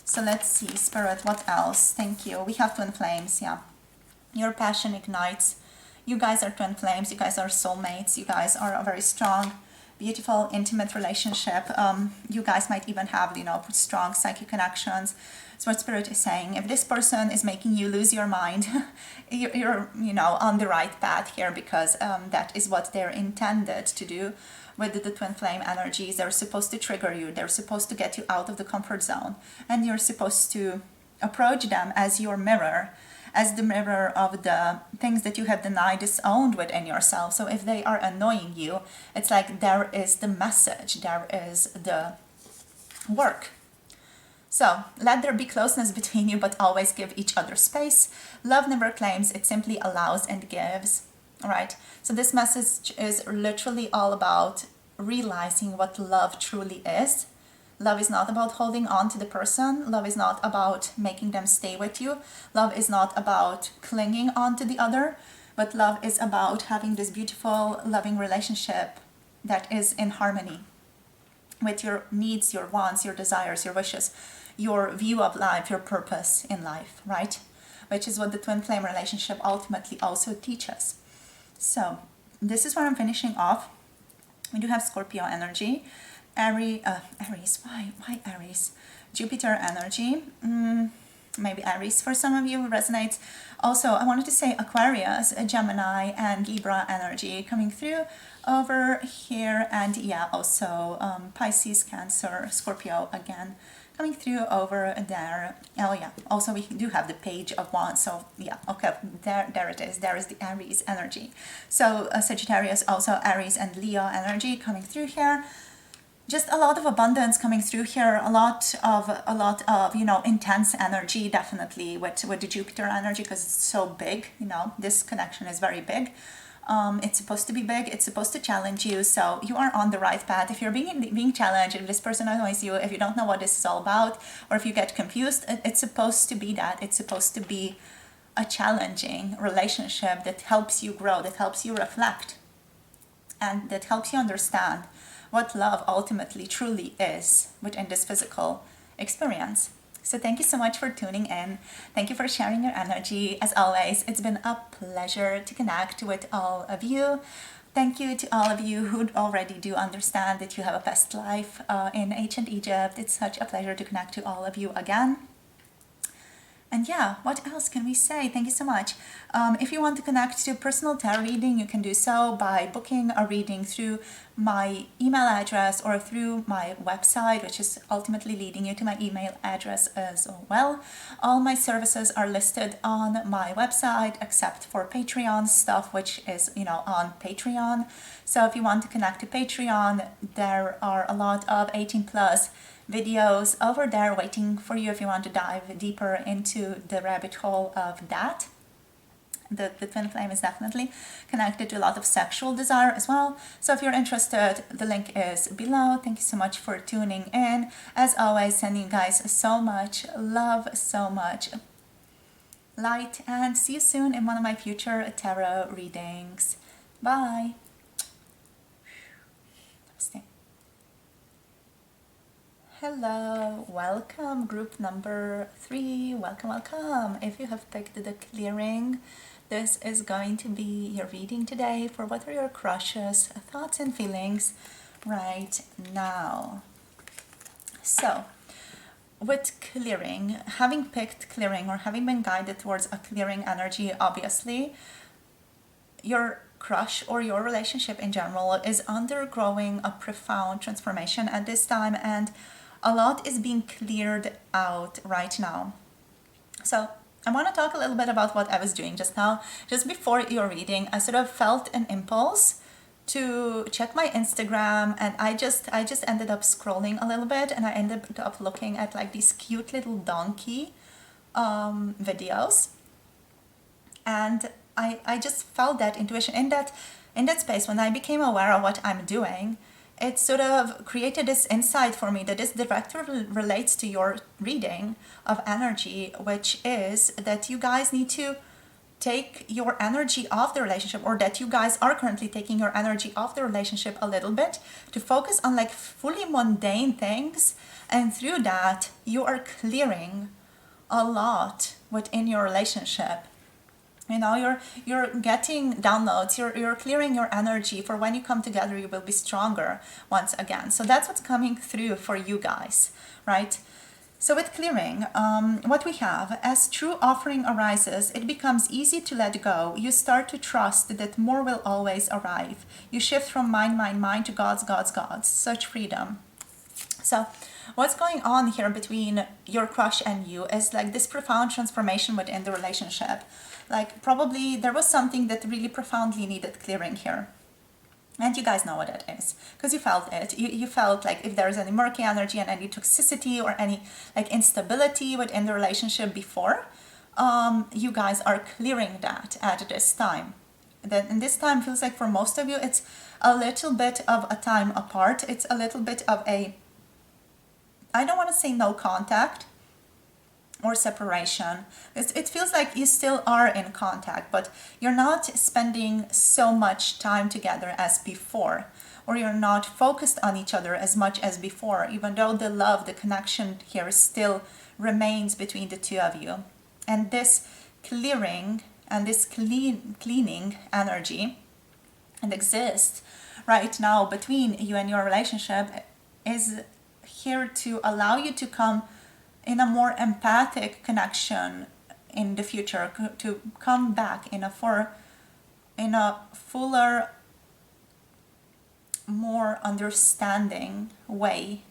So let's see, Spirit, what else? Thank you. We have twin flames, yeah. Your passion ignites. You guys are twin flames. You guys are soulmates. You guys are very strong. beautiful, intimate relationship. You guys might even have, strong psychic connections. So what Spirit is saying, if this person is making you lose your mind, you're on the right path here, because that is what they're intended to do with the twin flame energies. They're supposed to trigger you. They're supposed to get you out of the comfort zone. And you're supposed to approach them as your mirror, as the mirror of the things that you have denied, disowned within yourself. So if they are annoying you, it's like there is the message, there is the work. So let there be closeness between you, but always give each other space. Love never claims, it simply allows and gives. All right. So this message is literally all about realizing what love truly is. Love is not about holding on to the person. Love is not about making them stay with you. Love is not about clinging on to the other, but love is about having this beautiful, loving relationship that is in harmony with your needs, your wants, your desires, your wishes, your view of life, your purpose in life, right? Which is what the twin flame relationship ultimately also teaches. So this is where I'm finishing off. We do have Scorpio energy, Aries, why Aries? Jupiter energy, maybe Aries for some of you resonates. Also, I wanted to say Aquarius, Gemini, and Libra energy coming through over here, and yeah, also Pisces, Cancer, Scorpio again coming through over there. Oh yeah, also we do have the Page of Wands, so yeah, okay, there it is. There is the Aries energy. So Sagittarius, also Aries and Leo energy coming through here. Just a lot of abundance coming through here, a lot of intense energy, definitely with the Jupiter energy, because it's so big. This connection is very big. It's supposed to be big. It's supposed to challenge you. So you are on the right path. If you're being challenged, if this person annoys you, if you don't know what this is all about, or if you get confused, it's supposed to be that. It's supposed to be a challenging relationship that helps you grow, that helps you reflect, and that helps you understand what love ultimately truly is within this physical experience. So thank you so much for tuning in. Thank you for sharing your energy. As always, it's been a pleasure to connect with all of you. Thank you to all of you who already do understand that you have a past life in ancient Egypt. It's such a pleasure to connect to all of you again. And yeah, what else can we say? Thank you so much. If you want to connect to personal tarot reading, you can do so by booking a reading through my email address or through my website, which is ultimately leading you to my email address as well. All my services are listed on my website, except for Patreon stuff, which is, on Patreon. So if you want to connect to Patreon, there are a lot of 18 plus videos over there waiting for you if you want to dive deeper into the rabbit hole of that. The twin flame is definitely connected to a lot of sexual desire as well. So if you're interested, the link is below. Thank you so much for tuning in. As always, sending you guys so much love, so much light, and see you soon in one of my future tarot readings. Bye. Hello, welcome group number 3. Welcome. If you have picked the clearing, this is going to be your reading today for what are your crushes, thoughts and feelings right now. So with clearing, having picked clearing or having been guided towards a clearing energy, obviously your crush or your relationship in general is undergoing a profound transformation at this time, and a lot is being cleared out right now. So I want to talk a little bit about what I was doing just now. Just before your reading, I sort of felt an impulse to check my Instagram, and I just ended up scrolling a little bit, and I ended up looking at like these cute little donkey videos, and I just felt that intuition in that space. When I became aware of what I'm doing, it sort of created this insight for me that this directly relates to your reading of energy, which is that you guys need to take your energy off the relationship, or that you guys are currently taking your energy off the relationship a little bit to focus on like fully mundane things, and through that you are clearing a lot within your relationship. You know, you're getting downloads, you're clearing your energy for when you come together, you will be stronger once again. So that's what's coming through for you guys, right? So with clearing, what we have, as true offering arises, it becomes easy to let go. You start to trust that more will always arrive. You shift from mind to God's, such freedom. So what's going on here between your crush and you is like this profound transformation within the relationship. Like probably there was something that really profoundly needed clearing here. And you guys know what it is, because you felt it. You felt like if there's any murky energy and any toxicity or any like instability within the relationship before, you guys are clearing that at this time. Then and this time feels like for most of you, it's a little bit of a time apart. It's a little bit of a, I don't want to say no contact or separation. It feels like you still are in contact, but you're not spending so much time together as before, or you're not focused on each other as much as before, even though the love, the connection here still remains between the two of you. And this clearing and this cleaning energy that exists right now between you and your relationship is here to allow you to come in a more empathic connection in the future, to come back in a fuller, more understanding way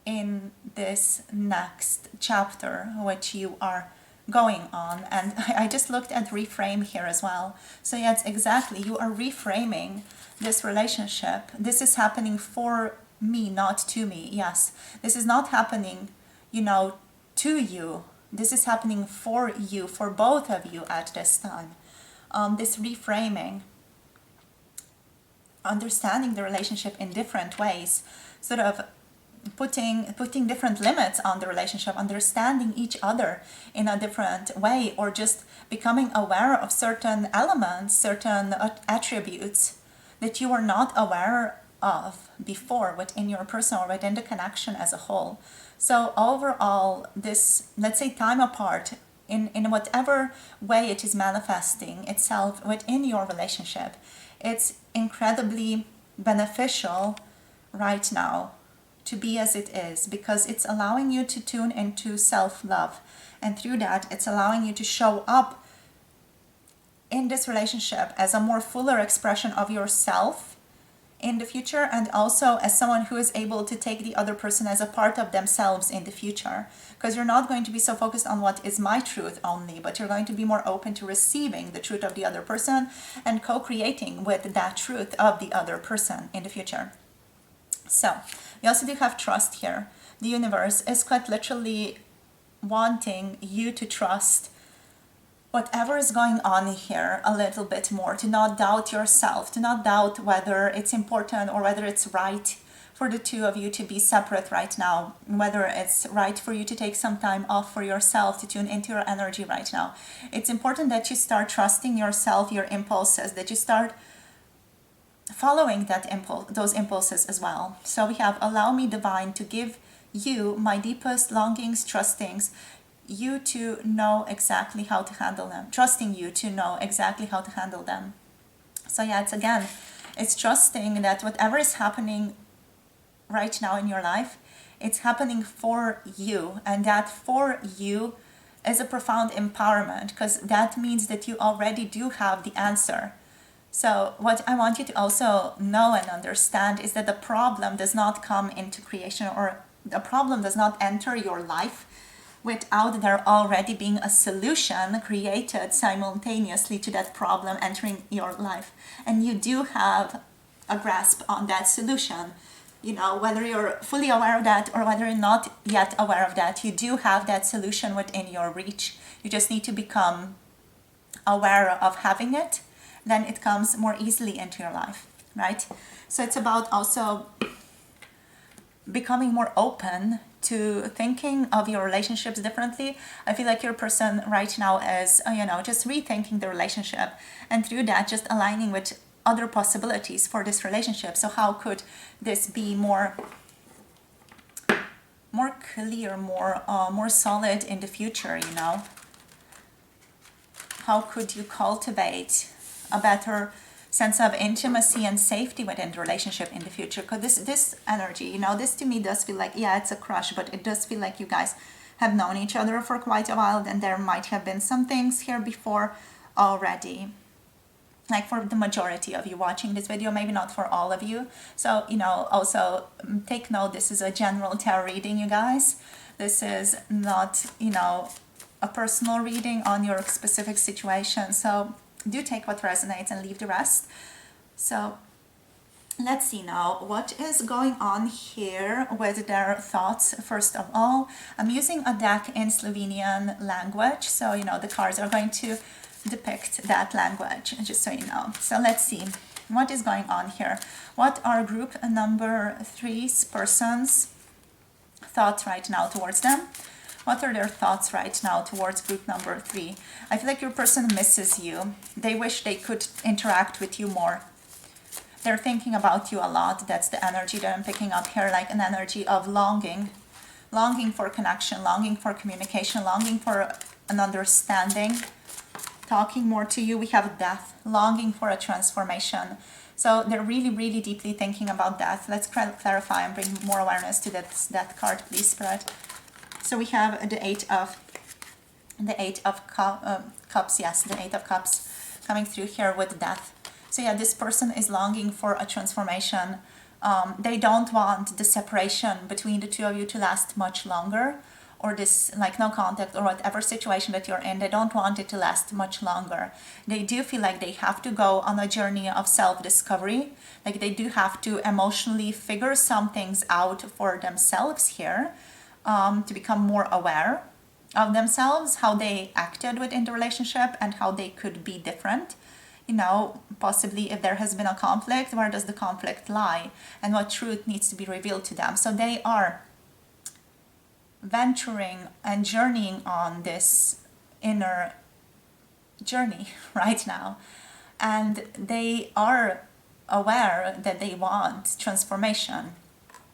in this next chapter which you are going on. And I just looked at reframe here as well. So yeah, it's exactly, you are reframing this relationship. This is happening for me, not to me. Yes, this is not happening, you know, to you. This is happening for you, for both of you at this time. This reframing, understanding the relationship in different ways, sort of putting different limits on the relationship, understanding each other in a different way, or just becoming aware of certain elements, certain attributes that you were not aware of before within your person or within the connection as a whole. So overall, this, let's say, time apart, in whatever way it is manifesting itself within your relationship, it's incredibly beneficial right now to be as it is, because it's allowing you to tune into self-love, and through that it's allowing you to show up in this relationship as a more fuller expression of yourself in the future, and also as someone who is able to take the other person as a part of themselves in the future, because you're not going to be so focused on what is my truth only, but you're going to be more open to receiving the truth of the other person and co-creating with that truth of the other person in the future. So we also do have trust here. The universe is quite literally wanting you to trust whatever is going on here a little bit more, to not doubt yourself, to not doubt whether it's important or whether it's right for the two of you to be separate right now, whether it's right for you to take some time off for yourself to tune into your energy right now. It's important that you start trusting yourself, your impulses, that you start following those impulses as well. So we have, allow me, divine, to give you my deepest longings, trustings, you to know exactly how to handle them, trusting you to know exactly how to handle them. So yeah, it's trusting that whatever is happening right now in your life, it's happening for you, and that for you is a profound empowerment, because that means that you already do have the answer. So what I want you to also know and understand is that the problem does not come into creation, or the problem does not enter your life without there already being a solution created simultaneously to that problem entering your life. And you do have a grasp on that solution. You know, whether you're fully aware of that or whether you're not yet aware of that, you do have that solution within your reach. You just need to become aware of having it. Then it comes more easily into your life, right? So it's about also becoming more open to thinking of your relationships differently. I feel like your person right now is, just rethinking the relationship, and through that just aligning with other possibilities for this relationship. So how could this be more more clear, more solid in the future, how could you cultivate a better sense of intimacy and safety within the relationship in the future? Because this energy, you know, this to me does feel like, yeah, it's a crush, but it does feel like you guys have known each other for quite a while, and there might have been some things here before already. Like for the majority of you watching this video, maybe not for all of you. So, you know, also take note, this is a general tarot reading, you guys. This is not, you know, a personal reading on your specific situation. So do take what resonates and leave the rest. So let's see now what is going on here with their thoughts. First of all, I'm using a deck in Slovenian language. So, you know, the cards are going to depict that language, just so you know. So let's see what is going on here. What are group number 3's person's thoughts right now towards them? What are their thoughts right now towards group number 3? I feel like your person misses you. They wish they could interact with you more. They're thinking about you a lot. That's the energy that I'm picking up here, like an energy of longing. Longing for connection, longing for communication, longing for an understanding. Talking more to you. We have death, longing for a transformation. So they're really, really deeply thinking about death. Let's clarify and bring more awareness to that card, please, Spirit. So we have the Eight of Cups. Yes, the Eight of Cups coming through here with death. So yeah, this person is longing for a transformation. They don't want the separation between the two of you to last much longer, or this like no contact or whatever situation that you're in. They don't want it to last much longer. They do feel like they have to go on a journey of self-discovery. Like they do have to emotionally figure some things out for themselves here, to become more aware of themselves, how they acted within the relationship and how they could be different. You know, possibly if there has been a conflict, where does the conflict lie and what truth needs to be revealed to them. So they are venturing and journeying on this inner journey right now, and they are aware that they want transformation.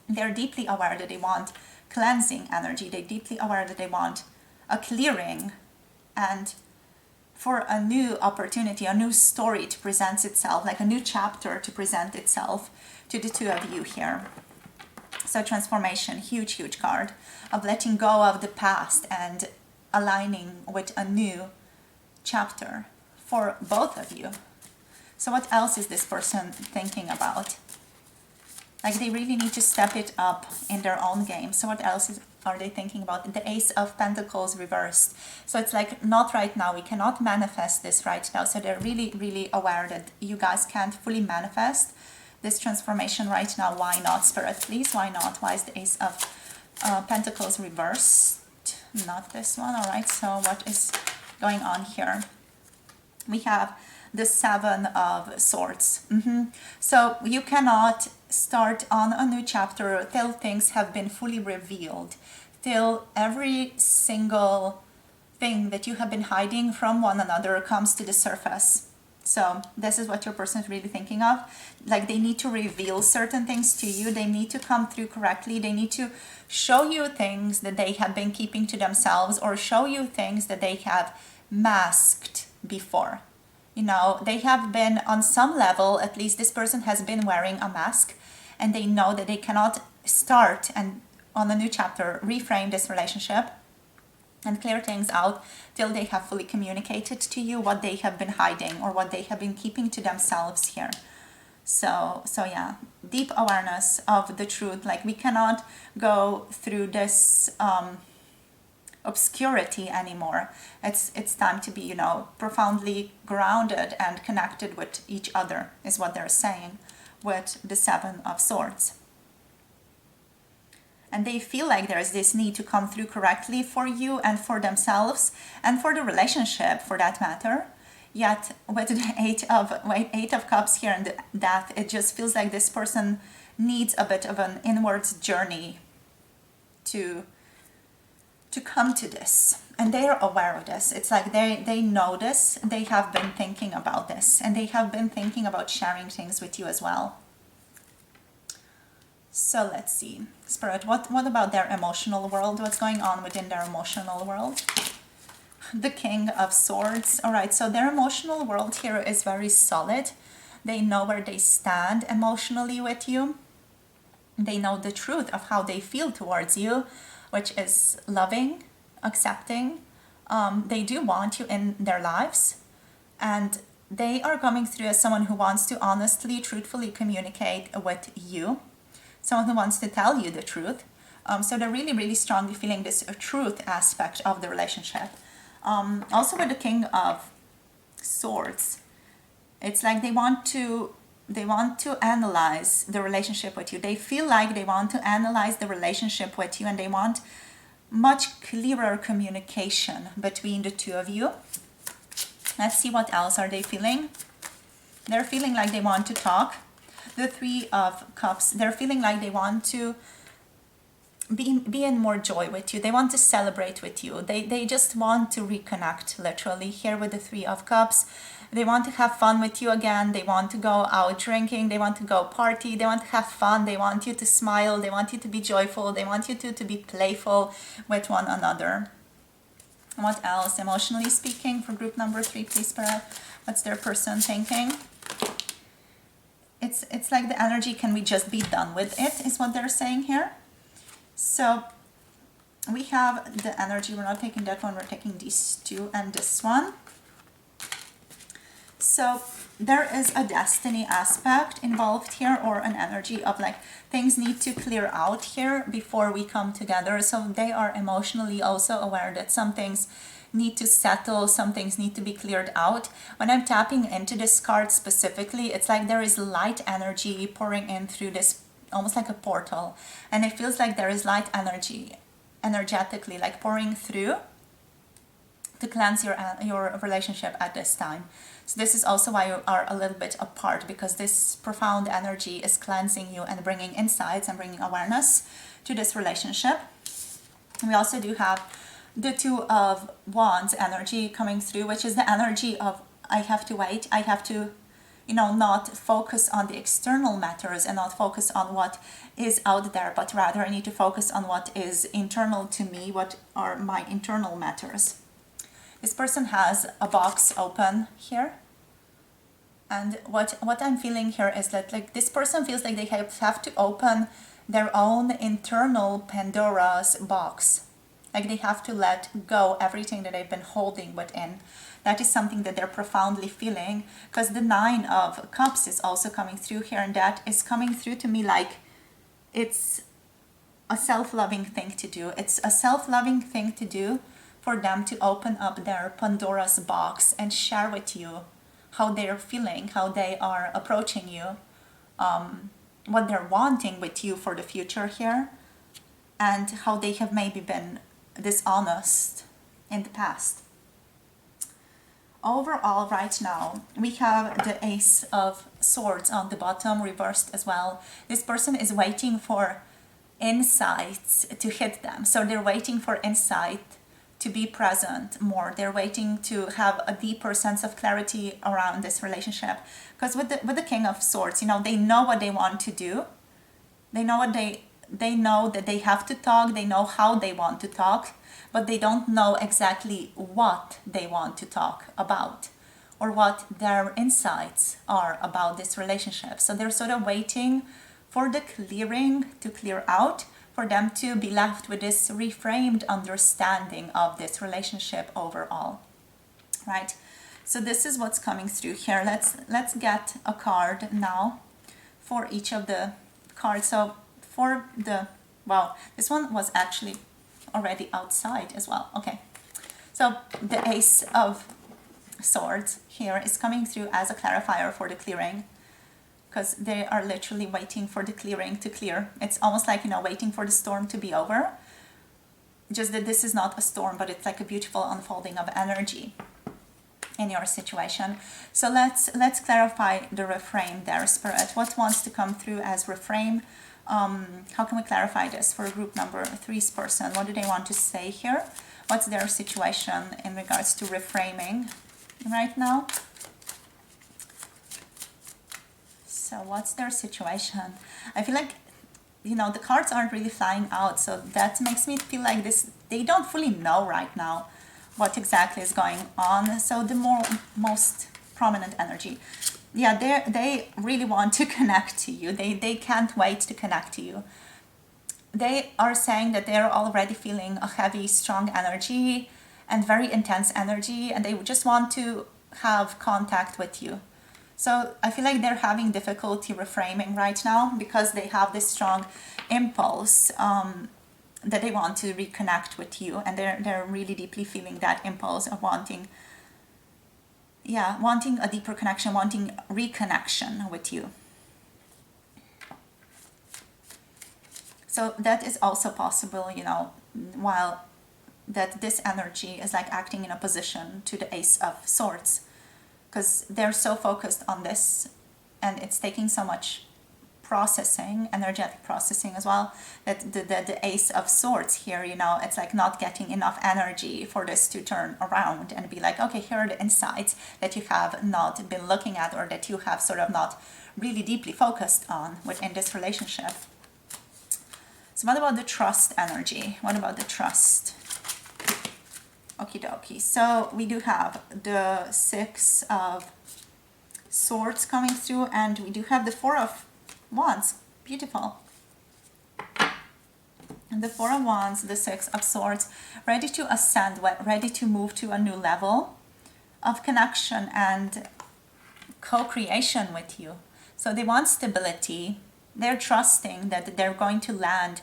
They're deeply aware that they want cleansing energy. They're deeply aware that they want a clearing and for a new opportunity, a new story to present itself, like a new chapter to present itself to the two of you here. So transformation, huge, huge card of letting go of the past and aligning with a new chapter for both of you. So what else is this person thinking about? Like they really need to step it up in their own game. So what else are they thinking about? The Ace of Pentacles reversed. So it's like, not right now. We cannot manifest this right now. So they're really, really aware that you guys can't fully manifest this transformation right now. Why not, Spirit, please? Why not? Why is the Ace of Pentacles reversed? Not this one. All right. So what is going on here? We have the Seven of Swords. So you cannot start on a new chapter till things have been fully revealed, till every single thing that you have been hiding from one another comes to the surface. So this is what your person is really thinking of. Like they need to reveal certain things to you. They need to come through correctly. They need to show you things that they have been keeping to themselves, or show you things that they have masked before. You know, they have been on some level, at least this person has been wearing a mask, and they know that they cannot start and on a new chapter reframe this relationship and clear things out till they have fully communicated to you what they have been hiding or what they have been keeping to themselves here. So yeah, deep awareness of the truth. Like we cannot go through this obscurity anymore. It's time to be, you know, profoundly grounded and connected with each other, is what they're saying with the Seven of Swords. And they feel like there's this need to come through correctly for you and for themselves and for the relationship, for that matter. Yet with the Eight of Cups here and the Death, it just feels like this person needs a bit of an inwards journey to come to this. And they are aware of this. It's like they know this. They have been thinking about this. And they have been thinking about sharing things with you as well. So let's see. Spirit, what about their emotional world? What's going on within their emotional world? the King of Swords. All right, so their emotional world here is very solid. They know where they stand emotionally with you. They know the truth of how they feel towards you, which is loving, accepting. They do want you in their lives, and they are coming through as someone who wants to honestly, truthfully communicate with you, someone who wants to tell you the truth. So they're really, really strongly feeling this truth aspect of the relationship. Also with the King of Swords, it's like they want to analyze the relationship with you. They feel like they want to analyze the relationship with you, and they want much clearer communication between the two of you. Let's see what else are they feeling. They're feeling like they want to talk. The Three of Cups, they're feeling like they want to be in more joy with you. They want to celebrate with you. They just want to reconnect, literally, here with the Three of Cups. They want to have fun with you again. They want to go out drinking. They want to go party. They want to have fun. They want you to smile. They want you to be joyful. They want you to be playful with one another. What else? Emotionally speaking, for group number 3, please, Spirit. What's their person thinking? It's like the energy, can we just be done with it, is what they're saying here. So we have the energy. We're not taking that one. We're taking these two and this one. So there is a destiny aspect involved here, or an energy of like things need to clear out here before we come together. So they are emotionally also aware that some things need to settle, some things need to be cleared out. When I'm tapping into this card specifically, it's like there is light energy pouring in through this, almost like a portal, and it feels like there is light energy energetically like pouring through to cleanse your relationship at this time. So this is also why you are a little bit apart, because this profound energy is cleansing you and bringing insights and bringing awareness to this relationship. We also do have the Two of Wands energy coming through, which is the energy of I have to wait, I have to, not focus on the external matters and not focus on what is out there, but rather I need to focus on what is internal to me, what are my internal matters. This person has a box open here, and what I'm feeling here is that like this person feels like they have to open their own internal Pandora's box. Like they have to let go everything that they've been holding within. That is something that they're profoundly feeling, because the Nine of Cups is also coming through here, and that is coming through to me like it's a self-loving thing to do. It's a self-loving thing to do for them to open up their Pandora's box and share with you how they're feeling, how they are approaching you, what they're wanting with you for the future here, and how they have maybe been dishonest in the past. Overall, right now, we have the Ace of Swords on the bottom, reversed as well. This person is waiting for insights to hit them. So they're waiting for insight to be present more. They're waiting to have a deeper sense of clarity around this relationship. Because with the King of Swords, they know what they want to do. They know they know that they have to talk. They know how they want to talk, but they don't know exactly what they want to talk about or what their insights are about this relationship. So they're sort of waiting for the clearing to clear out, for them to be left with this reframed understanding of this relationship overall, right? So this is what's coming through here. Let's get a card now for each of the cards. So for this one was actually already outside as well. Okay, so the Ace of Swords here is coming through as a clarifier for the clearing, because they are literally waiting for the clearing to clear. It's almost like, waiting for the storm to be over. Just that this is not a storm, but it's like a beautiful unfolding of energy in your situation. So let's clarify the refrain there, Spirit. What wants to come through as refrain? How can we clarify this for group number 3's person? What do they want to say here? What's their situation in regards to reframing right now? So what's their situation? I feel like, the cards aren't really flying out. So that makes me feel like they don't fully know right now what exactly is going on. So the most prominent energy, yeah, they really want to connect to you. They can't wait to connect to you. They are saying that they're already feeling a heavy, strong energy and very intense energy, and they just want to have contact with you. So I feel like they're having difficulty reframing right now because they have this strong impulse that they want to reconnect with you, and they're really deeply feeling that impulse of wanting a deeper connection, wanting reconnection with you. So that is also possible, while that this energy is like acting in opposition to the Ace of Swords, because they're so focused on this and it's taking so much processing, energetic processing as well, that the Ace of Swords here, it's like not getting enough energy for this to turn around and be like, okay, here are the insights that you have not been looking at, or that you have sort of not really deeply focused on within this relationship. So what about the trust energy? What about the trust? Okie dokie. So we do have the Six of Swords coming through, and we do have the Four of Wands. Beautiful. And the Four of Wands, the Six of Swords, ready to ascend, ready to move to a new level of connection and co-creation with you. So they want stability. They're trusting that they're going to land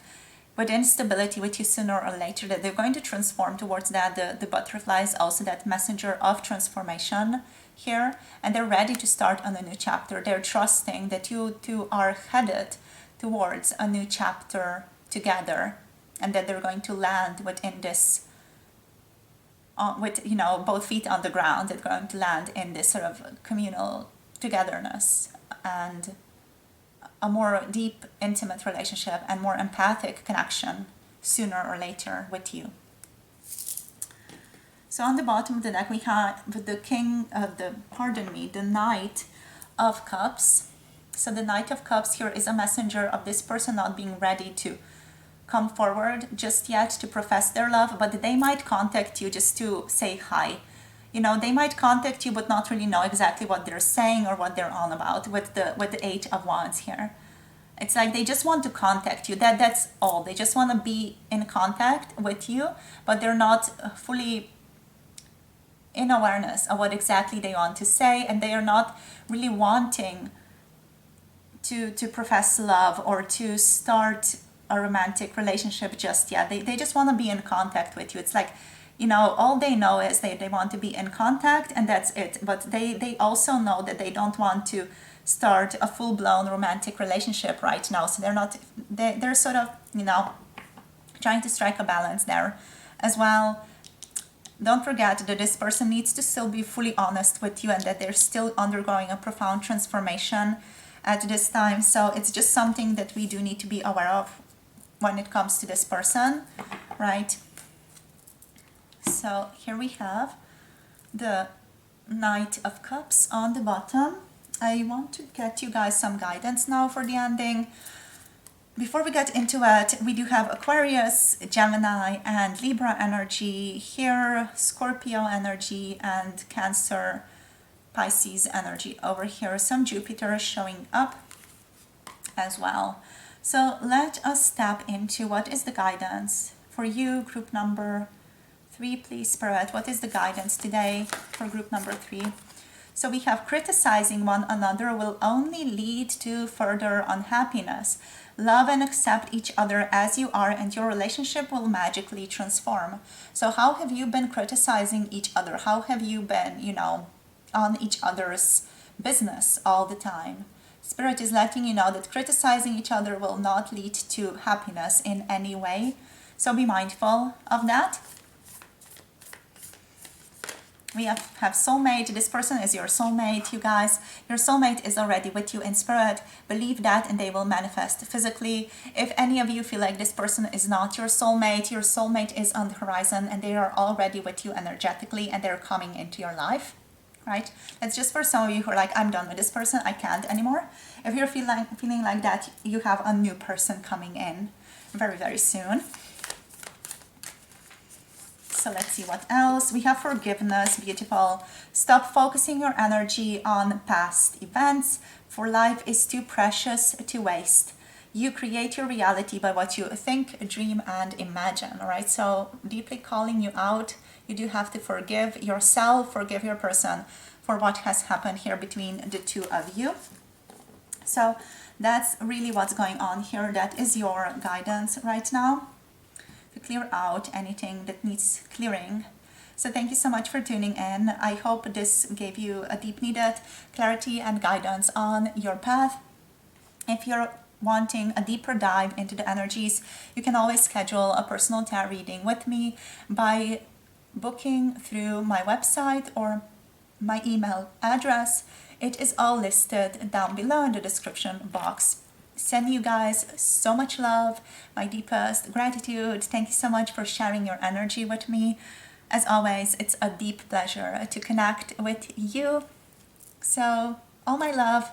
within stability with you sooner or later, that they're going to transform towards that. The butterfly is also that messenger of transformation here, and they're ready to start on a new chapter. They're trusting that you two are headed towards a new chapter together, and that they're going to land within this, with both feet on the ground. They're going to land in this sort of communal togetherness and a more deep, intimate relationship and more empathic connection sooner or later with you. So on the bottom of the deck we have the Knight of Cups. So the Knight of Cups here is a messenger of this person not being ready to come forward just yet to profess their love, but they might contact you just to say hi. They might contact you but not really know exactly what they're saying or what they're on about with the Eight of Wands here. It's like they just want to contact you. That's all. They just want to be in contact with you, but they're not fully in awareness of what exactly they want to say, and they are not really wanting to profess love or to start a romantic relationship just yet. They just want to be in contact with you. It's like, all they know is they want to be in contact, and that's it. But they also know that they don't want to start a full-blown romantic relationship right now. So they're sort of, trying to strike a balance there as well. Don't forget that this person needs to still be fully honest with you, and that they're still undergoing a profound transformation at this time. So it's just something that we do need to be aware of when it comes to this person, right? So here we have the Knight of Cups on the bottom. I want to get you guys some guidance now for the ending. Before we get into it, we do have Aquarius, Gemini, and Libra energy here, Scorpio energy, and Cancer, Pisces energy over here. Some Jupiter showing up as well. So let us step into what is the guidance for you, group number 3, please, Spirit. What is the guidance today for group number 3? So we have criticizing one another will only lead to further unhappiness. Love and accept each other as you are, and your relationship will magically transform. So how have you been criticizing each other? How have you been, on each other's business all the time? Spirit is letting you know that criticizing each other will not lead to happiness in any way. So be mindful of that. We have soulmate. This person is your soulmate, you guys. Your soulmate is already with you in spirit. Believe that and they will manifest physically. If any of you feel like this person is not your soulmate is on the horizon and they are already with you energetically and they're coming into your life, right? That's just for some of you who are like, I'm done with this person, I can't anymore. If you're feeling like that, you have a new person coming in very, very soon. So let's see what else. We have forgiveness, beautiful. Stop focusing your energy on past events, for life is too precious to waste. You create your reality by what you think, dream, and imagine, all right? So deeply calling you out. You do have to forgive yourself, forgive your person for what has happened here between the two of you. So that's really what's going on here. That is your guidance right now to clear out anything that needs clearing. So thank you so much for tuning in. I hope this gave you a deep needed clarity and guidance on your path. If you're wanting a deeper dive into the energies, you can always schedule a personal tarot reading with me by booking through my website or my email address. It is all listed down below in the description box. Send you guys so much love, my deepest gratitude. Thank you so much for sharing your energy with me. As always, it's a deep pleasure to connect with you. So, all my love.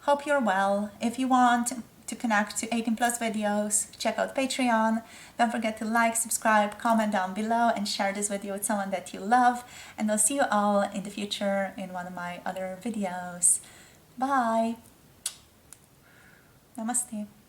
Hope you're well. If you want to connect to 18 plus videos, check out Patreon. Don't forget to like, subscribe, comment down below, and share this video with someone that you love. And I'll see you all in the future in one of my other videos. Bye. Namaste.